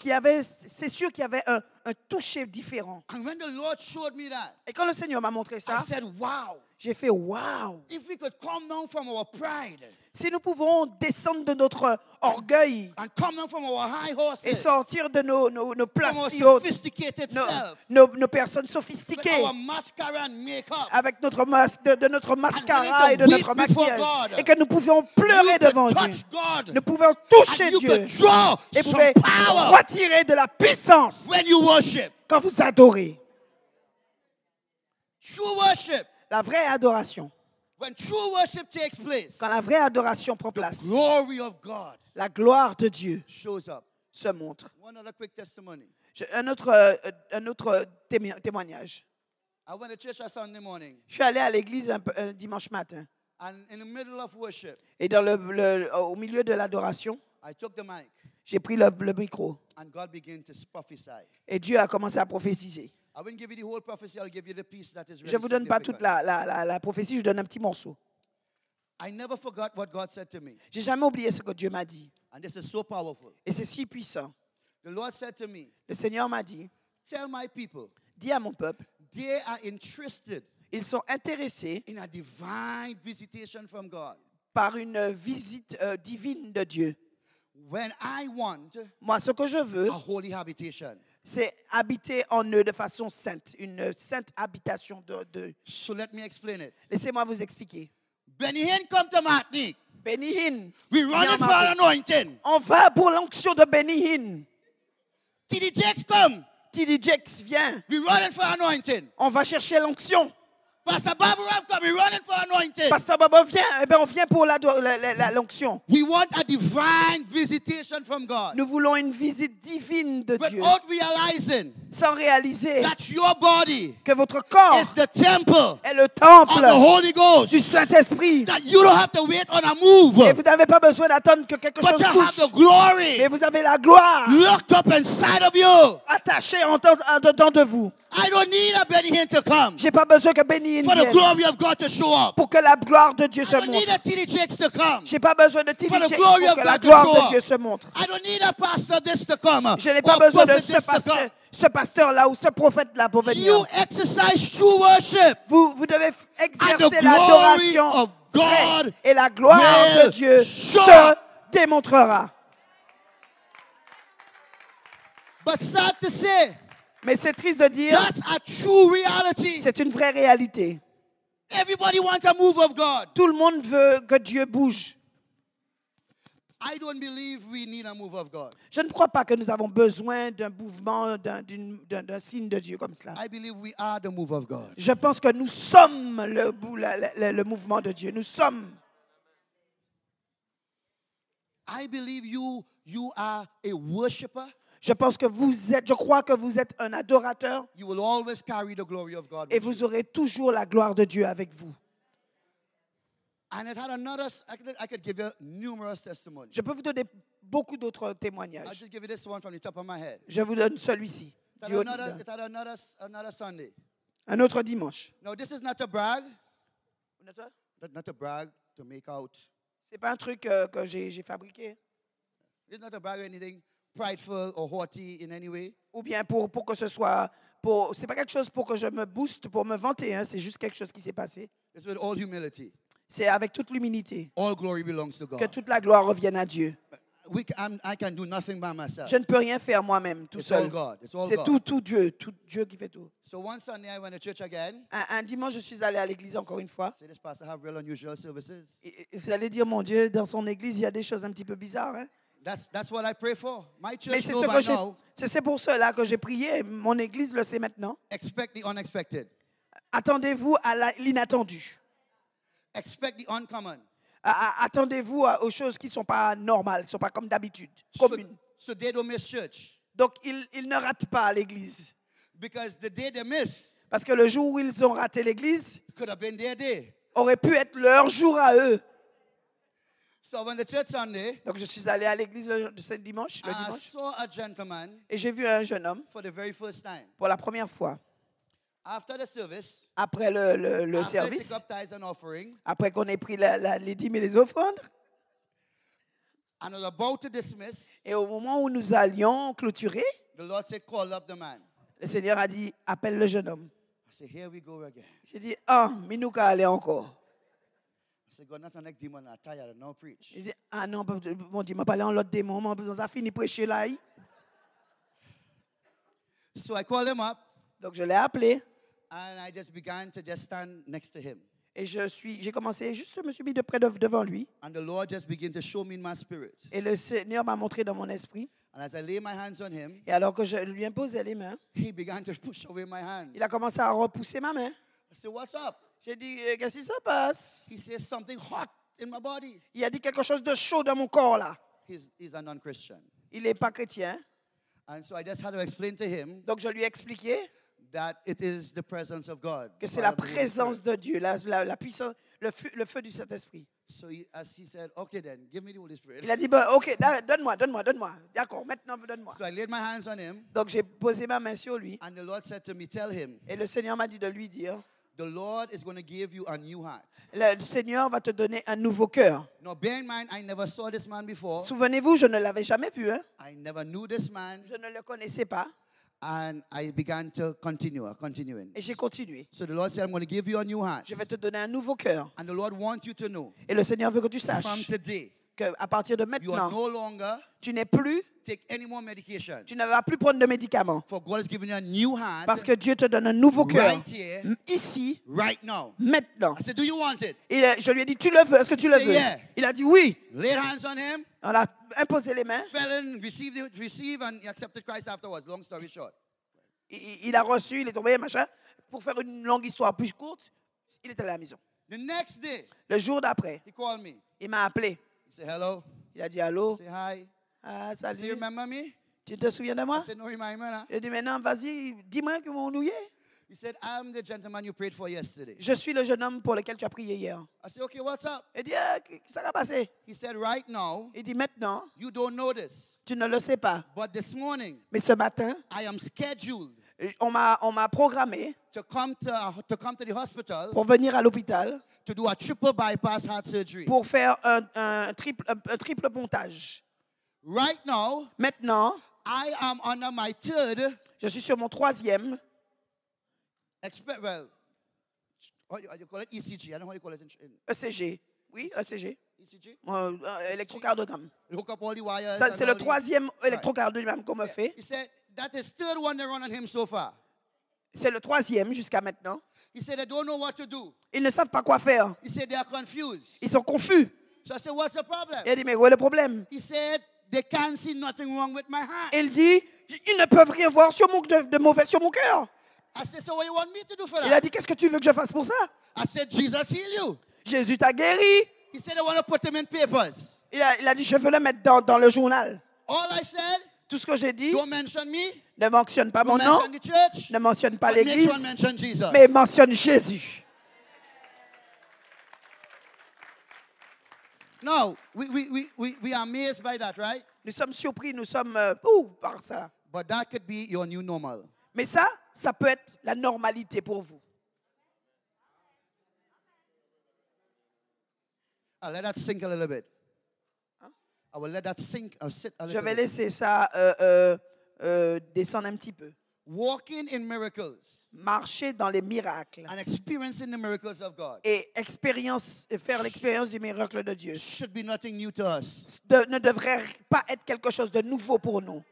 c'est sûr qu'il y avait un un toucher différent. And when the Lord showed me that, Et quand le Seigneur m'a montré I ça, said, wow, j'ai fait waouh. if we could come down from our pride Si nous pouvons descendre de notre orgueil and come down from our high et horses, sortir de nos from places our si hautes, sophisticated self, nos personnes with sophistiquées, our mascara and makeup, avec notre de notre mascara to et de notre weep before maquillage, God, et que nous pouvions pleurer you devant could Dieu. touch God, Nous pouvions and toucher you Dieu could draw et some pouvez power retirer de la puissance when you worship. quand vous adorez. True worship, La vraie adoration. when true worship takes place, Quand la vraie adoration prend place, glory of God la gloire de Dieu shows up. se montre. One other quick testimony. Un autre témoignage. I went to church on Sunday morning, Je suis allé à l'église un dimanche matin. and in the middle of worship, Et au milieu de l'adoration, I took the mic, j'ai pris le micro. and God began to prophesy. Et Dieu a commencé à prophétiser. I wouldn't give you the whole prophecy, I'll give you the piece that is Je really ne vous donne pas toute significant. la prophétie, je donne un petit morceau. I never forgot what God said to me, J'ai jamais oublié ce que Dieu m'a dit. and this is so powerful. Et c'est si puissant. The Lord said to me, Le Seigneur m'a dit, tell my people, dis à mon peuple, they are interested ils sont intéressés in a divine visitation from God. par une visite divine de Dieu. When I want Moi, ce que je veux, a holy habitation. c'est habiter en eux de façon sainte, une sainte habitation de. So let me explain it. Laissez-moi vous expliquer. Benny Hinn come to Martinique. Benny Hinn. We running for anointing. On va pour l'onction de Benny Hinn. TD Jakes come. TD Jakes vient. We running for anointing. On va chercher l'onction. Pastor Barbara come. We running for anointing. Pasteur Baba vient. Eh bien, on vient pour l'onction. We want a divine visitation from God. Nous voulons une visite divine de Dieu. Without realizing Sans réaliser that your body que votre corps is the temple est le of the temple Holy du Ghost. Saint-Esprit. That you don't have to wait on a move, Et vous n'avez pas besoin d'attendre que quelque but chose you have bouge. the glory Mais vous avez la gloire locked up inside of you. attachée en dedans de vous. I don't need a Benny Hinn to come J'ai pas besoin que Benny Hinn for the vienne glory of God to show up. pour que la gloire de Dieu I se don't need montre. a TD Jakes to come. J'ai pas besoin de TD For the Jakes glory pour of que la God to gloire show de up. Dieu se montre. I don't need a pastor this to come. Je n'ai pas or besoin de prophet this to come. ce pasteur-là ou ce prophète-là pour venir. You exercise true worship. Vous devez And exercer the l'adoration glory of God vraie. Et la gloire will de Dieu show se up. démontrera. But sad to say, Mais c'est triste de dire, that's a true reality. c'est une vraie réalité. Everybody wants a move of God. Tout le monde veut que Dieu bouge. I don't believe we need a move of God. Je ne crois pas que nous avons besoin d'un mouvement, d'un signe de Dieu comme cela. I believe we are the move of God. Je pense que nous sommes le mouvement de Dieu. Nous sommes. I believe you are a worshiper. Je crois que vous êtes un adorateur You will always carry the glory of God et with you. vous aurez toujours la gloire de Dieu avec vous. And it had another, I could give you numerous testimonies. Je peux vous donner beaucoup d'autres I'll témoignages. just give you this one from the top of my head. Je vous donne celui-ci. It du haut de- had another Sunday. Un autre dimanche. Now, this is not to brag, not to brag, to make out. C'est pas un truc que j'ai fabriqué. It's not to brag or anything prideful or haughty in any way. Ou bien pour que ce soit... C'est pas quelque chose pour que je me booste, pour me vanter. Hein, c'est juste quelque chose qui s'est passé. It's with all humility. C'est avec toute l'humilité All glory belongs to que God. toute la gloire revienne à Dieu. I can do nothing by myself. Je ne peux rien faire moi-même tout It's all seul. God. It's all C'est God. tout Dieu qui fait tout. So one Sunday I went to church again. Un dimanche, je suis allé à l'église encore une fois. See, this pastor have real unusual services. Et vous allez dire, mon Dieu, dans son église, il y a des choses un petit peu bizarres. Hein? That's what I pray for. My Mais church c'est know ce by que j'ai- now. c'est pour cela que j'ai prié. Mon église le sait maintenant. Expect the unexpected. Attendez-vous à l'inattendu. Expect the uncommon. Attendez-vous aux choses qui ne sont pas normales, qui ne sont pas comme d'habitude, So, communes. so they don't miss church. Donc, ils ne ratent pas l'église. Because the day they miss Parce que le jour où ils ont raté l'église could have been their day. aurait pu être leur jour à eux. So when the church Sunday, Donc, je suis allé à l'église ce dimanche, le I dimanche, saw a gentleman et j'ai vu un jeune homme for the very first time. pour la première fois. After the service, Après le after they service, took up tithes and offering, après qu'on ait pris les dîmes et les offrandes, and I was about to dismiss, et au moment où nous allions clôturer, the Lord said, call up the man. Le Seigneur a dit, appelle le jeune homme. I said, here we go again. J'ai dit, ah, Minouka allait encore. I said, God, not a next demon, I'm tired, now preach. J'ai dit, ah non, mon Dieu, m'a parlé en l'autre démon, on a fini de prêcher là. So I called him up, Donc je l'ai appelé and I just began to just stand next to him. et j'ai commencé, juste je me suis mis de près devant lui. And the Lord just began to show me in my spirit. Et le Seigneur m'a montré dans mon esprit. And as I lay my hands on him, Et alors que je lui imposais les mains, he began to push away my hand. il a commencé à repousser ma main. I said, what's up? J'ai dit, qu'est-ce qui se passe? He says, something hot in my body. Il a dit quelque chose de chaud dans mon corps là. He's a non-Christian. Il n'est pas chrétien. And so I just had to explain to him Donc je lui ai expliqué that it is the presence of God. que c'est the la power of the Holy présence Spirit. de Dieu, la puissance, le feu du Saint-Esprit. So as he said, okay then, give me the Holy Spirit. Il a dit, bah, ok, donne-moi. D'accord, maintenant donne-moi. So I laid my hands on him, Donc j'ai posé ma main sur lui. and the Lord said to me, tell him, Et le Seigneur m'a dit de lui dire, the Lord is going to give you a new heart. le Seigneur va te donner un nouveau cœur. Now bear in mind, I never saw this man before. Souvenez-vous, je ne l'avais jamais vu. Hein? I never knew this man. Je ne le connaissais pas. And I began to continuing. Et j'ai continué. So the Lord said, I'm going to give you a new heart. Je vais te donner un nouveau cœur. And the Lord wants you to know, Et le Seigneur veut que tu saches from today, qu'à partir de you are maintenant, no longer tu n'es plus, take any more medication. tu ne vas plus prendre de médicaments. For God is giving you a new heart Parce que Dieu te donne un nouveau cœur. right here, Ici, right now. maintenant. I said, do you want it? Je lui ai dit, tu le veux? Est-ce que tu le Say veux? yeah. Il a dit oui. Laid hands on him, On a imposé les mains. fell in, received and he accepted Christ afterwards. Long story short. Il a reçu, il est tombé, machin. Pour faire une longue histoire plus courte, il était à la maison. The next day, Le jour d'après, he called me. il m'a appelé. He said, hello. Il a dit allô. Say hi. Ah, I said, you salut. remember me? Tu te souviens de moi? I said, no, remind me. Nah. Il a dit maintenant, vas-y, dis-moi comment on y est. He said, I'm the gentleman you prayed for yesterday. Je suis le jeune homme pour lequel tu as prié hier. I said, okay, what's up? Il dit, ah, qu'est-ce qui s'est passé? He said, right now, Il dit, maintenant, you don't know this, tu ne le sais pas. but this morning, Mais ce matin, I am scheduled on m'a programmé to come to the hospital pour venir à l'hôpital to do a triple bypass heart surgery. pour faire un triple pontage. Right now, Maintenant, I am under my third je suis sur mon troisième well, how you call it ECG. I don't know how you call it in ECG. Oui, ECG. ECG. Électrocardiogramme. You hook up all the wires. Ça, and c'est all le the- troisième électrocardiogramme qu'on me fait. He said that is third one they run on him so far. C'est le troisième jusqu'à maintenant. He said they don't know what to do. Ils ne savent pas quoi faire. He said they are confused. Ils sont confus. So I said, what's the problem? Il a dit, mais où est le problème? He said they can't see nothing wrong with my heart. Il dit, ils ne peuvent rien voir sur de mauvais sur mon cœur. I said, so what you want me to do for Il that? a dit, qu'est-ce que tu veux que je fasse pour ça? I said, Jesus heal you. Jésus t'a guéri. He said, I want to put them in papers. Il a dit, je veux le mettre dans le journal. All I said, Tout ce que j'ai dit, don't mention me, ne mentionne pas mon don't nom, mention the church, ne mentionne pas but next l'église, one mention Jesus. mais mentionne Jésus. No, we are amazed by that, right? Nous sommes surpris, nous sommes par ça. But that could be your new normal. Mais ça peut être la normalité pour vous. I'll let that sink a little bit. I will let that sink or sit a Je little vais bit. laisser ça descendre un petit peu. Walking in miracles Marcher dans les miracles and experiencing the miracles of God et faire l'expérience du miracle de Dieu should be nothing new to us. ne devrait pas être quelque chose de nouveau pour nous.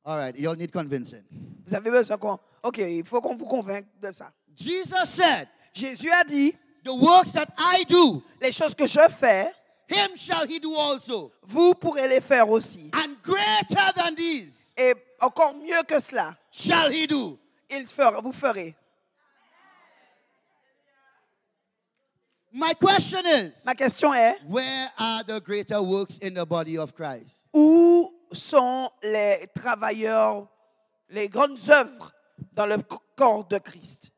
All right, you all need convincing. Vous avez besoin OK, il faut qu'on vous convainque de ça. Jesus said, Jésus a dit, the works that I do, les choses que je fais, him shall he do also. vous pourrez les faire aussi. And greater than these Et encore mieux que cela, shall he do. vous ferez. My question is, Ma question est, where are the greater works in the body of Christ? où sont les travailleurs, les grandes œuvres dans le corps de Christ?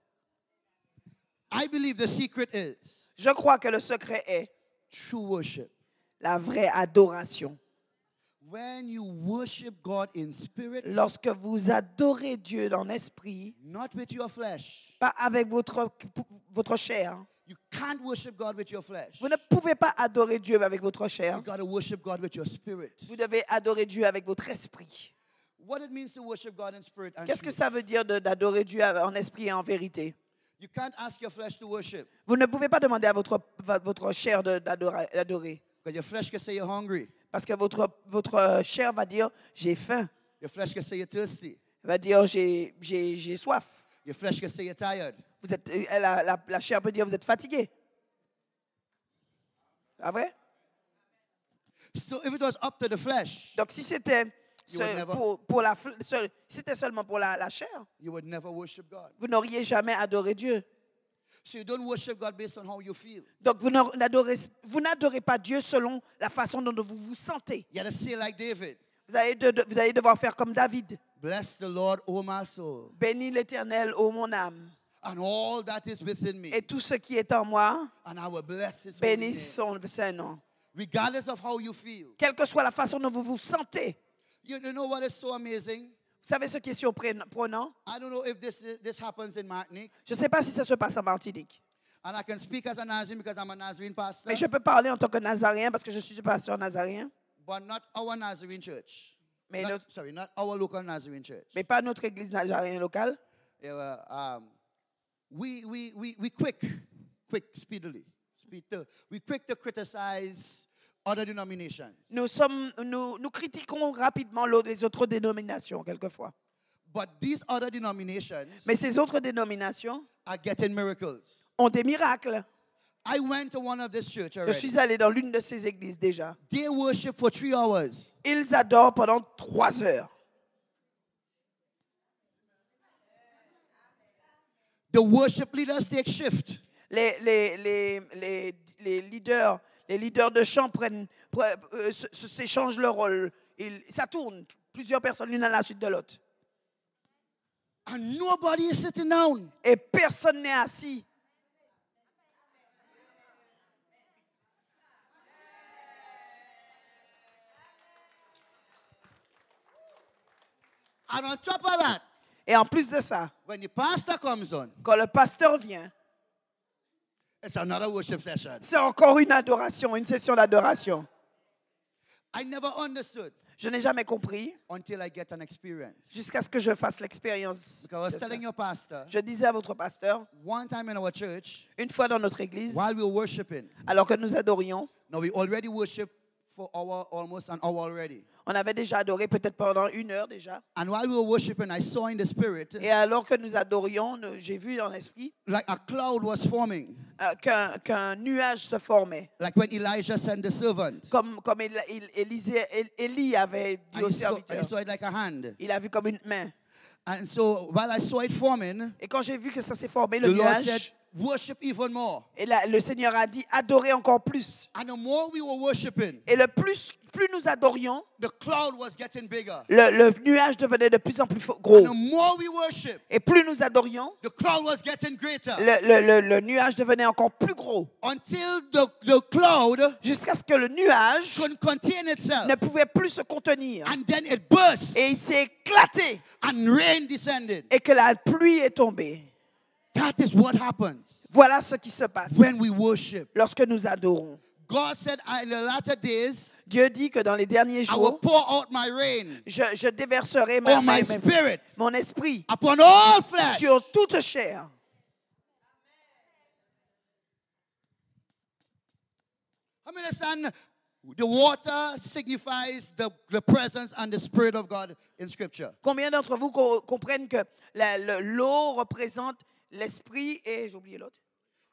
I believe the secret is Je crois que le secret est true worship. la vraie adoration. When you worship God in spirit, Lorsque vous adorez Dieu dans l'esprit, not with your flesh, pas avec votre chair, You can't worship God with your flesh. Vous ne pouvez pas adorer Dieu avec votre chair. You got to worship God with your spirit. Vous devez adorer Dieu avec votre esprit. What it means to worship God in spirit and Qu'est-ce que truth. ça veut dire d'adorer Dieu en esprit et en vérité? You can't ask your flesh to worship Vous ne pouvez pas demander à votre chair d'adorer. because your flesh can say you're hungry. Parce que votre chair va dire j'ai faim, Your flesh can say you're thirsty. va dire j'ai soif. Your flesh can say you're tired. Vous êtes, la chair peut dire vous êtes fatigué. Ah vrai? So if it was up to the flesh, Donc si c'était You would never- c'était seulement pour la chair, you would never worship God. vous n'auriez jamais adoré Dieu. So you don't worship God based on how you feel. Donc vous n'adorez pas Dieu selon la façon dont vous vous sentez. You gotta say like David, Vous allez devoir faire comme David. bless the Lord, O my soul, Bénis l'Éternel, ô mon âme, and all that is within me, et tout ce qui est en moi, and I will bless his holy name. bénisse son saint nom. Regardless of how you feel. Quelle que soit la façon dont vous vous sentez. You know what is so amazing? Vous savez ce qui est surprenant? I don't know if this happens in Martinique, Je ne sais pas si ça se passe en Martinique. and I can speak as a Nazarene because I'm a Nazarene pastor, Mais je peux parler en tant que Nazaréen parce que je suis pasteur nazaréen. but not our Nazarene church. Mais, Not our local Nazarene church. mais pas notre église nazaréenne locale. Yeah, we quick, speedily. We quick to criticize other denominations. Nous critiquons rapidement les autres dénominations, quelquefois. But these other denominations Mais ces autres dénominations are getting miracles. ont des miracles. I went to one of this church Je already. suis allé dans l'une de ces églises déjà. They worship for 3 hours. Ils adorent pendant 3 heures. The worship leaders take shift. Les leaders de chant s'échangent leur rôle. Ça tourne. Plusieurs personnes, l'une à la suite de l'autre. And nobody is sitting down. Et personne n'est assis. And on top of that, Et en plus de ça, when the pastor comes on, quand le pasteur vient, it's another worship session. c'est encore une adoration, une session d'adoration. I never understood Je n'ai jamais compris until I get an experience. jusqu'à ce que je fasse l'expérience. Because I was de ça. telling your pastor, Je disais à votre pasteur, one time in our church, une fois dans notre église, while we were worshiping, alors que nous adorions, now we already worship for almost an hour already. on avait déjà adoré peut-être pendant 1 heure déjà. And while we were worshiping, I saw in the spirit Et alors que nous adorions, j'ai vu dans l'esprit like a cloud was forming, qu'un nuage se formait. like when Elijah sent the servant. Comme Élie avait dit And au I serviteur. saw it like a hand. Il a vu comme une main. And so while I saw it forming, Et quand j'ai vu que ça s'est formé, the le Lord said, nuage, worship even more. et là, le Seigneur a dit, adorez encore plus. And the more we were worshiping, Et plus nous adorions, the cloud was getting bigger. le nuage devenait de plus en plus And gros. the more we worship, Et plus nous adorions, the cloud was getting greater. le nuage devenait encore plus gros. Until the cloud Jusqu'à ce que le nuage couldn't contain itself. ne pouvait plus se contenir. And then it burst Et il s'est éclaté. and rain descended. Et que la pluie est tombée. That is what happens Voilà ce qui se passe when we worship. lorsque nous adorons. God said, in the latter days, Dieu dit que dans les derniers I will jours, pour out my rain je déverserai on my spirit mon esprit upon all flesh. sur toute chair. I mean, understand, the water signifies the presence and the Spirit of God in Scripture. Combien d'entre vous comprennent que l'eau représente l'esprit et, j'ai oublié l'autre,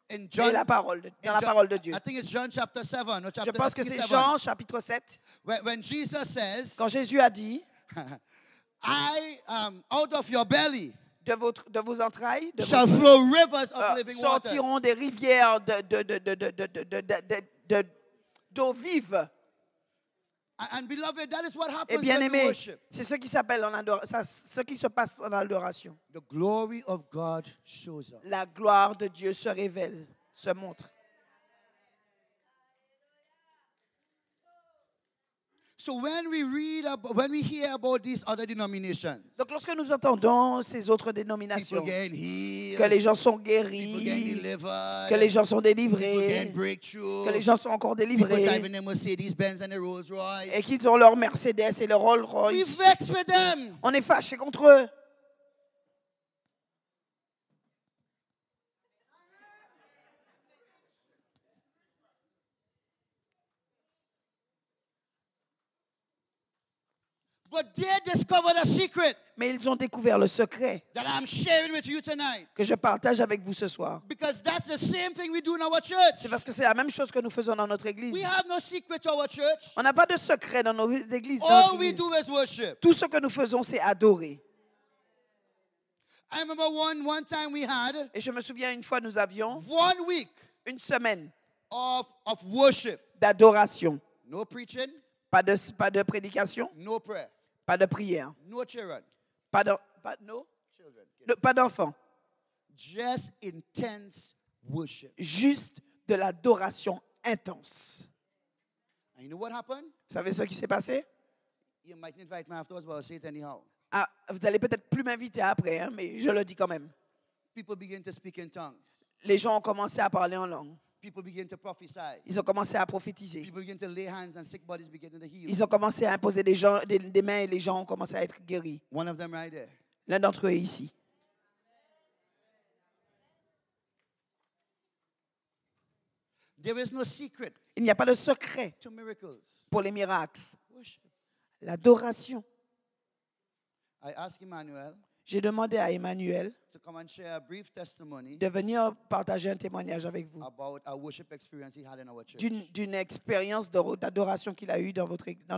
In et John, la parole, dans in la John- parole de Dieu. I think it's John chapter 7 or Je chapter pense que c'est 7. Jean chapitre 7, When Jesus says, quand Jésus a dit, out of your belly de vos entrailles shall flow rivers of living water. sortiront des rivières d'eau vive. And beloved, that is what Et happens bien when we aimé, worship. c'est ce qui s'appelle ce qui se passe en adoration. The glory of God shows up. La gloire de Dieu se révèle, se montre. So when we hear about these other denominations, Donc, lorsque nous entendons ces autres people dénominations, getting healed, que les gens sont people getting guéris, delivered, que les gens sont people délivrés, getting breakthrough, que les gens sont encore people délivrés, driving their Mercedes Benz and their Rolls et Royce. qu'ils ont leur Mercedes et leur Rolls We Royce. vex with them. On est fâché contre eux. But they discovered a secret Mais ils ont découvert le secret that I'm sharing with you tonight. que je partage avec vous ce soir. Because that's the same thing we do in our church. C'est parce que c'est la même chose que nous faisons dans notre We église. have no secret to our church. On n'a pas de secret dans nos églises. Dans All notre we église. do is worship. Tout ce que nous faisons, c'est adorer. I remember one time we had Et je me souviens, une fois, nous avions 1 week une semaine of worship. d'adoration. No preaching, Pas de prédication, no prayer, pas de prière, no children. pas d'enfants. Just intense worship. Juste de l'adoration intense. And you know what happened? Vous savez ce qui s'est passé? You might invite me afterwards, but I'll say it anyhow. Ah, vous allez peut-être plus m'inviter après, hein, mais je le dis quand même. People begin to speak in tongues. Les gens ont commencé à parler en langue. People begin to prophesy. Ils ont commencé à prophétiser. People begin to lay hands and sick bodies begin to heal. Ils ont commencé à imposer des mains et les gens ont commencé à être guéris. One of them right there. L'un d'entre eux est ici. There is no secret Il n'y a pas de secret to miracles. pour les miracles. Worship. L'adoration. I asked Emmanuel J'ai demandé à Emmanuel to come and share a brief testimony de venir partager un témoignage avec vous about a worship experience he had in our church. d'une expérience d'adoration qu'il a eue dans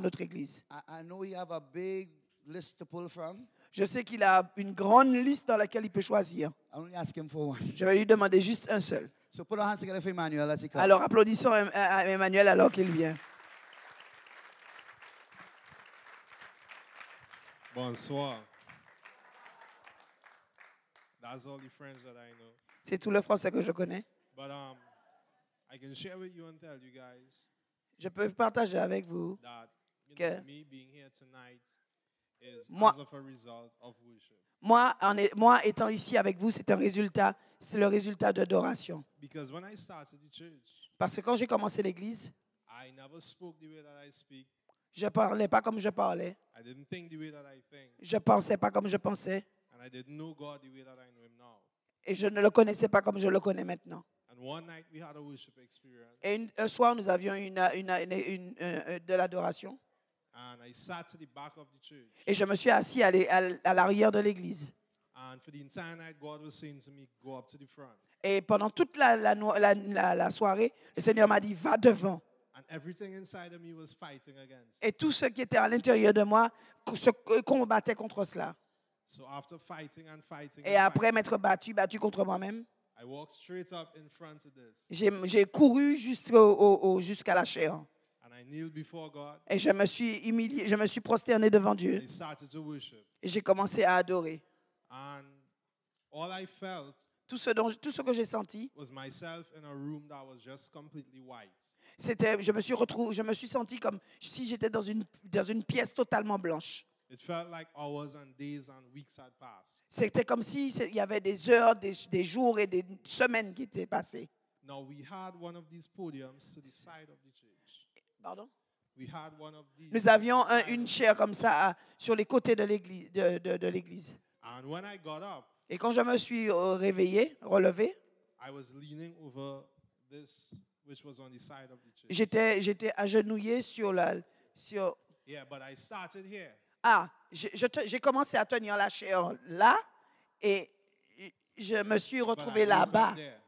notre église. I know you have a big list to pull from. Je sais qu'il a une grande liste dans laquelle il peut choisir. I only ask him for one. Je vais lui demander juste un seul. So put our hands together for Emmanuel as he comes. Alors applaudissons à Emmanuel alors qu'il vient. Bonsoir. That's all the French that I know. C'est tout le français que je connais. But I can share with you and tell you guys Je peux partager avec vous that que me being here tonight is Moi- as of a result of worship. moi étant ici avec vous, c'est le résultat d'adoration. Because when I started the church, Parce que quand j'ai commencé l'église, I never spoke the way that I speak. je parlais pas comme je parlais. I didn't think the way that I think. Je pensais pas comme je pensais. And I didn't know God the way that I know Him now. Et je ne le connaissais pas comme je le connais maintenant. And one night we had a worship experience. Et un soir, nous avions de l'adoration. And I sat to the back of the church. Et je me suis assis à l'arrière de l'église. And for the entire night, God was saying to me, go up to the front. Et pendant toute la soirée, le Seigneur m'a dit, va devant. And everything inside of me was fighting against. Et tout ce qui était à l'intérieur de moi se combattait contre cela. So after fighting and fighting, Et and après fighting, m'être battu contre moi-même, I walked straight up in front of this. j'ai couru jusqu'à la chair. And I kneeled before God. Et je me suis humilié, je me suis prosterné devant Dieu. I started to worship. Et j'ai commencé à adorer. And all I felt Tout ce que j'ai senti, was myself in a room that was just completely white. c'était, je me suis senti comme si j'étais dans une pièce totalement blanche. It felt like hours and days and weeks had passed. C'était comme si il y avait des heures, des jours et des semaines qui étaient passées. Now we had one of these podiums to the side of the church. Pardon? We had one of these. Nous avions to the side une of the chaire comme ça sur les côtés de l'église. And when I got up, Et quand je me suis relevé, I was leaning over this, which was on the side of the church. j'étais agenouillé sur Yeah, but I started here. j'ai commencé à tenir la chair là et je me suis But retrouvé I opened là-bas. there.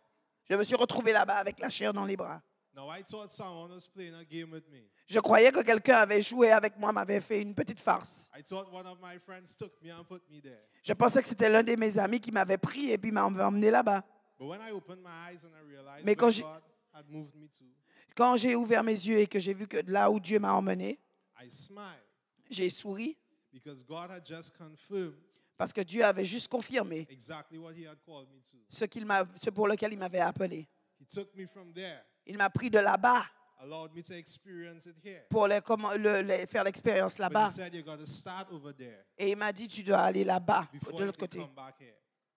Je me suis retrouvé là-bas avec la chair dans les bras. Now I thought someone was playing a game with me. Je croyais que quelqu'un avait joué avec moi, m'avait fait une petite farce. I thought one of my friends took me and put me there. Je pensais que c'était l'un de mes amis qui m'avait pris et puis m'a emmené là-bas. But when I opened my eyes and I realized Mais where quand j'ai- God had moved me to, Quand j'ai ouvert mes yeux et que j'ai vu que là où Dieu m'a emmené, I smiled j'ai souri because God had just confirmed parce que Dieu avait juste confirmé exactly what He had called me to. ce pour lequel il m'avait appelé. He took me from there Il m'a pris de là-bas allowed me to experience it here. pour faire l'expérience But là-bas. he said you got to start over there Et il m'a dit, tu dois aller là-bas, before de you l'autre can côté, come back here.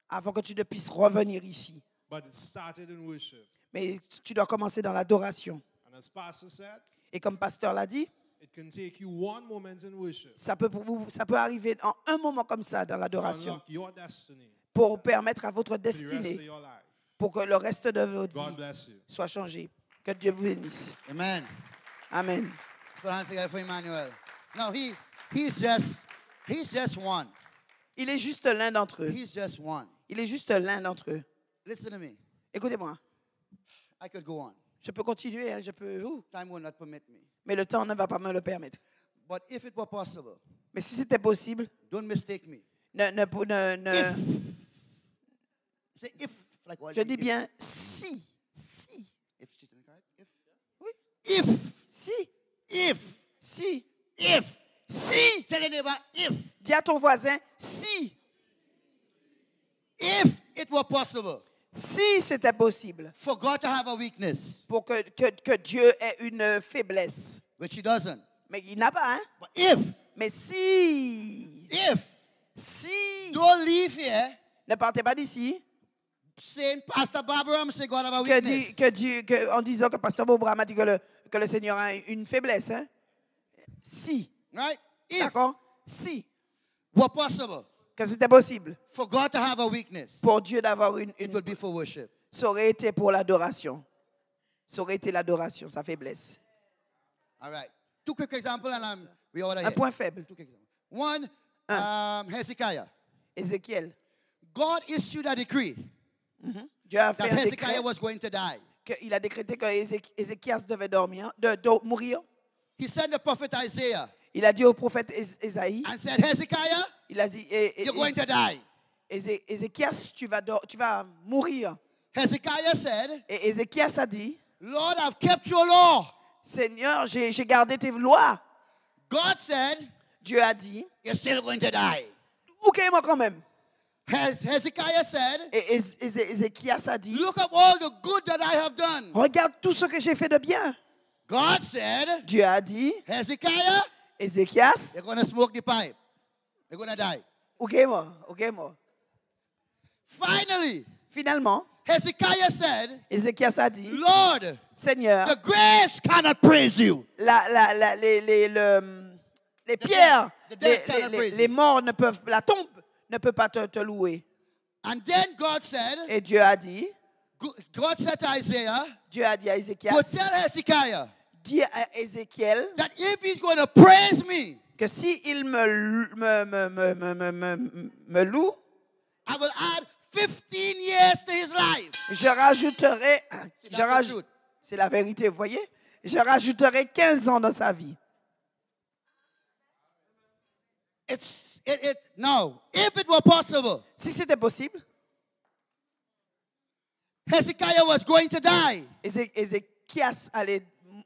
avant que tu ne puisses revenir ici. But it started in worship. Mais tu dois commencer dans l'adoration. And as Pastor said, Et comme pasteur l'a dit, it can take you one moment in worship ça peut arriver en un moment comme ça dans to l'adoration unlock your destiny pour permettre à votre for the rest of destinée, your life. pour que le reste de votre God vie bless you. soit changé. Que Dieu vous bénisse. Amen. Amen. Let's put our hands together for Emmanuel. No, he's just one. Il est juste l'un d'entre eux. He's just one. Il est juste l'un d'entre eux. Listen to me. Écoutez-moi. I could go on. Je peux continuer, hein, Time will not permit me. mais le temps ne va pas me le permettre. But if it were possible, Mais si c'était possible, don't mistake me. ne- Say if, like what? je dis bien si. If she's in the car, if. Oui. If. Si. Si. Tell your neighbor, if. Dis à ton voisin, si. If it were possible Si c'était possible for God to have a weakness, pour que Dieu ait une faiblesse. which he doesn't. Mais il n'a pas, hein? But if, Mais si. don't leave here Ne partez pas d'ici. saying, Pastor Barbara, say God have a weakness. En disant que Pasteur Boubra m'a dit que le Seigneur a une faiblesse. Hein? Si. Right? If D'accord? Si. were possible Que c'était possible for God to have a weakness, pour Dieu d'avoir it would be for worship. ça aurait été pour l'adoration. Ça aurait été l'adoration, sa faiblesse. All right. Two quick examples and we order Un here. point faible. Two quick examples. One, Hezekiah. Ézéchiel. God issued a decree Dieu a that fait un décret. Hezekiah was going to die. Il a décrété que Ézéchias devait mourir. He sent the prophet Isaiah Il a dit au prophète Ésaïe, and said, Hezekiah, il a dit, you're going to die. Ézéchias, tu vas mourir. Hezekiah said, Et Ézéchias a dit, Lord, I've kept your law. Seigneur, j'ai gardé tes lois. God said, Dieu a dit, you're still going to die. ok, moi quand même. Hezekiah said, Et Ézéchias a dit, look at all the good that I have done. regarde tout ce que j'ai fait de bien. God said, Dieu a dit, Hezekiah, Ézéchias, you're going to smoke the pipe. You're going to die. ok, moi. Finally, Finalement, Hezekiah said, Ézéchias a dit, Lord, Seigneur, the graves cannot praise you. les pierres, the dead cannot praise les you. morts la tombe ne peut pas te louer. And then God said, Et Dieu a dit to Isaiah, à go Ézéchias, tell Hezekiah dis à Ézéchiel that if he's going to praise me, que si il me loue, I will add 15 years to his life. je rajouterai, See, that's the truth. c'est la vérité, vous voyez, je rajouterai 15 ans dans sa vie. Now, if it were possible, Si c'était possible, Hezekiah was going to die. Ézéchias allait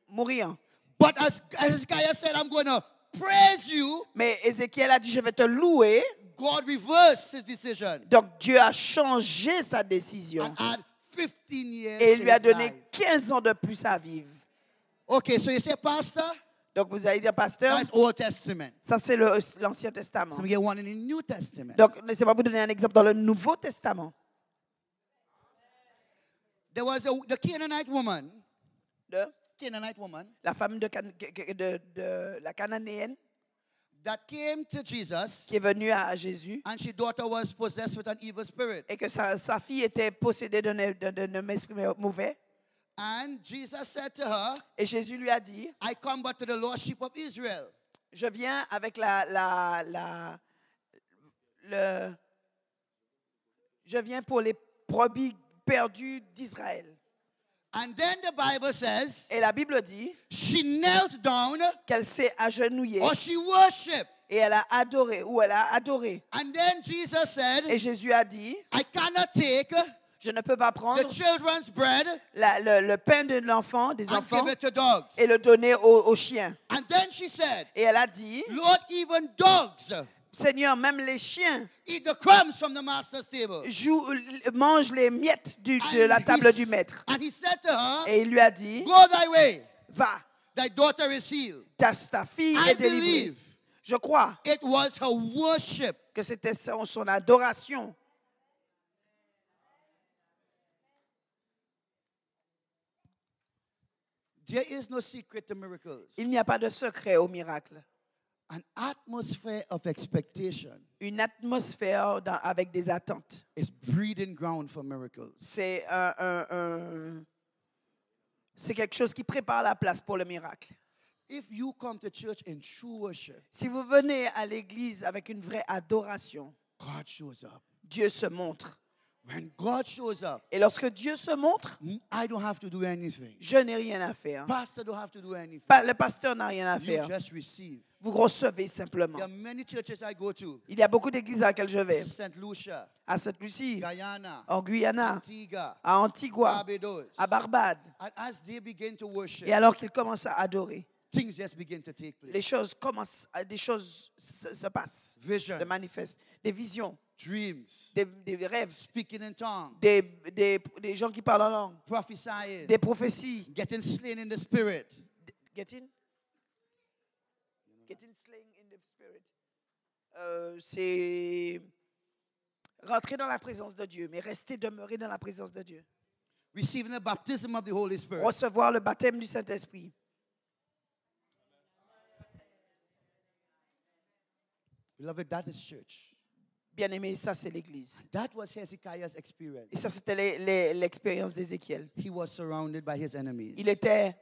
mourir. But as Hezekiah said, I'm going to praise you, Mais Ézéchiel a dit, je vais te louer. God reversed his decision Donc Dieu a changé sa décision and add 15 years et to lui a his donné life. 15 ans de plus à vivre. Okay, so you say, Pastor, Donc vous allez dire, pasteur, that's Old Testament. ça c'est l'Ancien Testament. So we get one in the New Testament. Donc laissez-moi vous donner un exemple dans le Nouveau Testament. There was the Canaanite woman, De la femme de la Cananéenne that came to Jesus, qui est venue à Jésus and her daughter was possessed with an evil spirit. et que sa fille était possédée d'un esprit mauvais. And Jesus said to her, Et Jésus lui a dit, I come but to the lost sheep of Israel. je viens avec je viens pour les brebis perdues d'Israël. And then the Bible says, Et la Bible dit she knelt down qu'elle s'est agenouillée or she worshipped. et elle a adoré, ou elle a adoré. And then Jesus said, Et Jésus a dit, I cannot take je ne peux pas prendre the children's bread le pain de l'enfant, des and enfants, give it to dogs. et le donner aux chiens. And then she said, Et elle a dit, Lord, even dogs Seigneur, même les chiens eat the crumbs from the master's table. mangent les miettes de la table du maître. And he said to her, Et il lui a dit, go thy way. Va, Thy daughter is healed. ta fille I est délivrée. believe Je crois it was her worship. que c'était son adoration. There is no secret to miracles. Il n'y a pas de secret au miracle. An atmosphere of expectation Une atmosphère avec des attentes. is breeding ground for miracles. C'est c'est quelque chose qui prépare la place pour le miracle. If you come to church in true worship, Si vous venez à l'église avec une vraie adoration, God shows up. Dieu se montre. When God shows up, Et lorsque Dieu se montre, I don't have to do anything. je n'ai rien à faire. Pastor don't have to do anything. Le pasteur n'a rien à You faire. just receive. Vous recevez simplement. There are many churches I go to. Il y a beaucoup d'églises à lesquelles je vais. St. Lucia, À Sainte-Lucie, Guyana, en Guyana, Antigua, à Antigua, Barbados. à Barbade. And as they begin to worship, Et alors qu'ils commencent à adorer, things just begin to take place. les choses commencent, des choses se passent, Visions, se manifestent. Des visions, dreams, des rêves, speaking in tongues, des gens qui parlent en langue, prophesying, des prophéties. getting slain in the spirit. Getting slain in the spirit. C'est rentrer dans la présence de Dieu, mais rester demeuré dans la présence de Dieu. Receiving the baptism of the Holy Spirit. Recevoir le baptême du Saint-Esprit. Beloved, that is church. Bien-aimé, ça c'est l'Église. That was Hezekiah's experience. Et ça c'était l'expérience d'Ézéchiel. He was surrounded by his enemies, Il était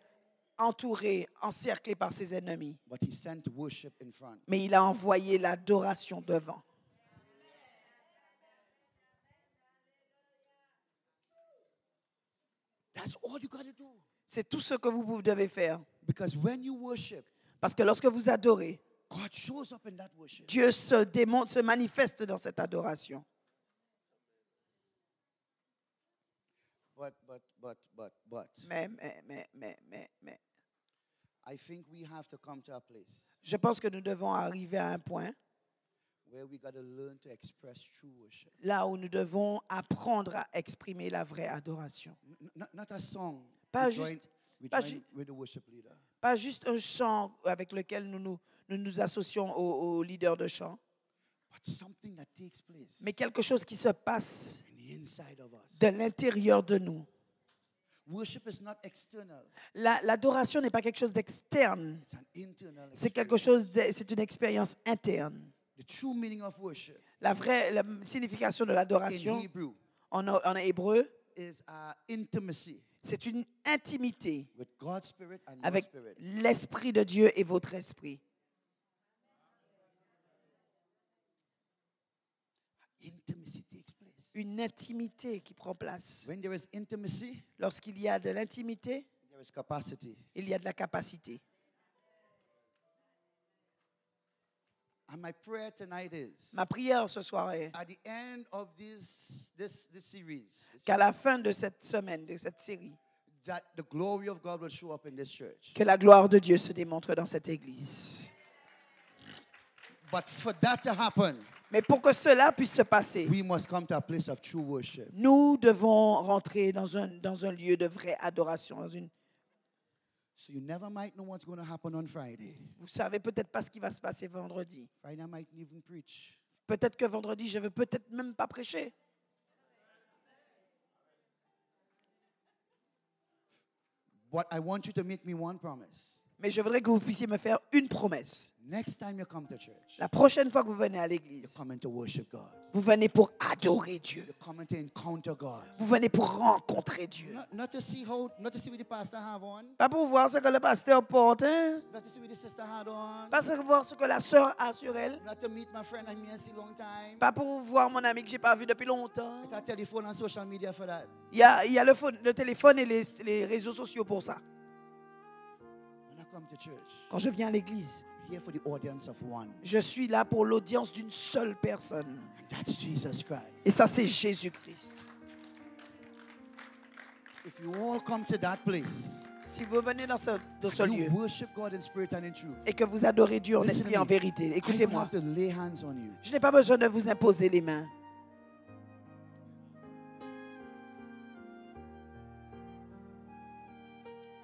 entouré, encerclé par ses ennemis. but he sent worship in front. Mais il a envoyé l'adoration devant. That's all you got to do. C'est tout ce que vous devez faire. Because when you worship, Parce que lorsque vous adorez, God shows up in that worship. Dieu se démontre, se manifeste dans cette adoration. But. Mais, I think we have to come to a place je pense que nous devons arriver à un point where we got to learn to express true worship. là où nous devons apprendre à exprimer la vraie adoration. Not a song. Pas we juste- join, we pas join ju- with the worship leader. Pas juste un chant avec lequel nous associons au leader de chant, But something that takes place mais quelque chose qui se passe in the inside of us. de l'intérieur de nous. Worship is not external. L'adoration n'est pas quelque chose d'externe, It's an internal c'est quelque experience. chose, c'est une expérience interne. The true meaning of worship La signification de in l'adoration Hebrew en hébreu, is intimacy c'est une intimité with God's spirit and your avec spirit. l'Esprit de Dieu et votre esprit. Intimacy takes place. Une intimité qui prend place. When there is intimacy, Lorsqu'il y a de l'intimité, there is capacity. il y a de la capacité. And my prayer tonight is Ma prière ce soir est at the end of this series, qu'à la fin de cette semaine, de cette série, that the glory of God will show up in this church. que la gloire de Dieu se démontre dans cette église. But for that to happen, Mais pour que cela puisse se passer, we must come to a place of true worship. nous devons rentrer dans un lieu de vraie adoration. So you never might know what's going to happen on Friday. Vous savez peut-être pas ce qui va se passer vendredi. Friday I might even preach. Peut-être que vendredi, je ne vais peut-être même pas prêcher. But I want you to make me one promise. Mais je voudrais que vous puissiez me faire une promesse. Next time you come to church, La prochaine fois que vous venez à you're l'église, coming to worship God. vous venez pour adorer Dieu. You're coming to encounter God. Vous venez pour rencontrer Dieu. Not to see what the pastor have on, Pas pour voir ce que le pasteur porte, hein? not to see what the sister had on, Pas pour voir ce que la sœur a sur elle. not to meet my friend I may see long time. Pas pour voir mon ami que j'ai pas vu depuis longtemps. I got telephone and social media for that. Il y a le téléphone et les réseaux sociaux pour ça. When I come to church, Quand je viens à l'église, I'm here for the audience of one. je suis là pour l'audience d'une seule personne. And that's Jesus Christ. Et ça, c'est Jésus-Christ. If you all come to that place, Si vous venez dans ce you lieu worship God in spirit and in truth. et que vous adorez Dieu en Listen esprit to et en me. vérité, I don't écoutez-moi. have to lay hands on you. Je n'ai pas besoin de vous imposer les mains.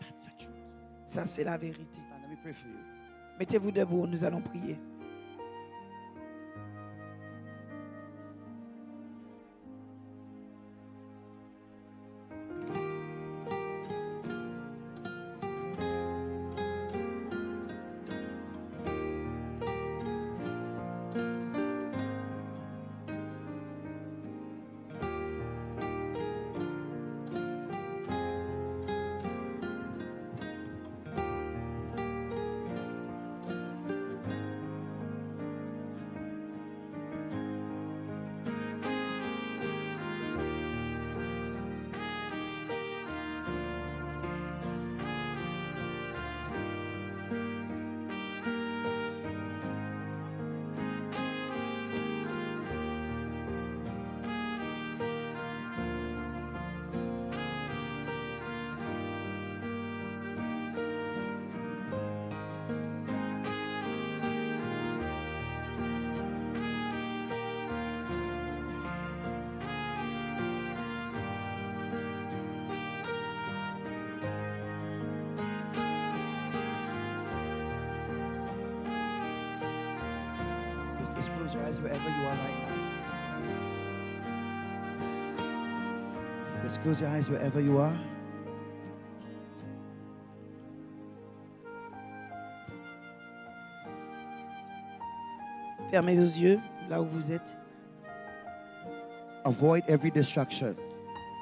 That's the truth. Ça, c'est la vérité. Stand, let me pray for you. Mettez-vous debout, nous allons prier. Just close your eyes wherever you are right now. Just close your eyes wherever you are. Fermez vos yeux là où vous êtes. Avoid every distraction.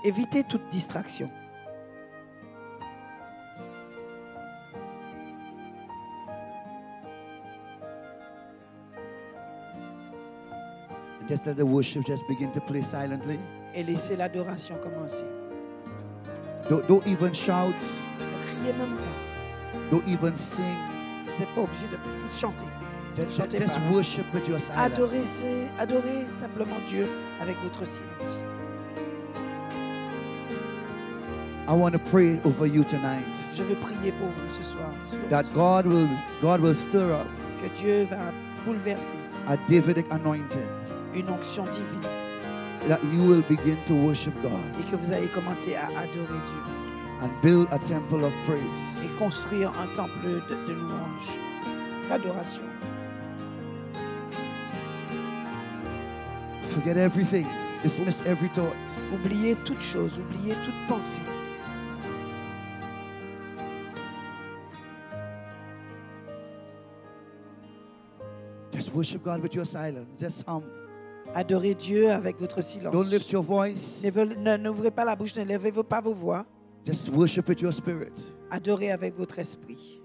Évitez toute distraction. And just let the worship just begin to play silently. Et laissez l'adoration commencer. Don't even shout. Ne criez même pas. Don't even sing. Vous n'êtes pas obligé de chanter. Chantez Just pas. worship with your silence. Adorez simplement Dieu avec votre silence. I want to pray over you tonight Je veux prier pour vous ce soir. that God will stir up Que Dieu va bouleverser a Davidic anointing, une onction divine that you will begin to worship God et que vous allez commencer à adorer Dieu and build a temple of praise. et construire un temple de louange, d'adoration. Forget everything. Dismiss every thought. Oubliez toute chose, oubliez toute pensée. Just worship God with your silence. Just hum. Adorez Dieu avec votre silence. Don't lift your voice. N'ouvrez pas la bouche, ne levez pas vos voix. Just worship with your spirit. Adorez avec votre esprit.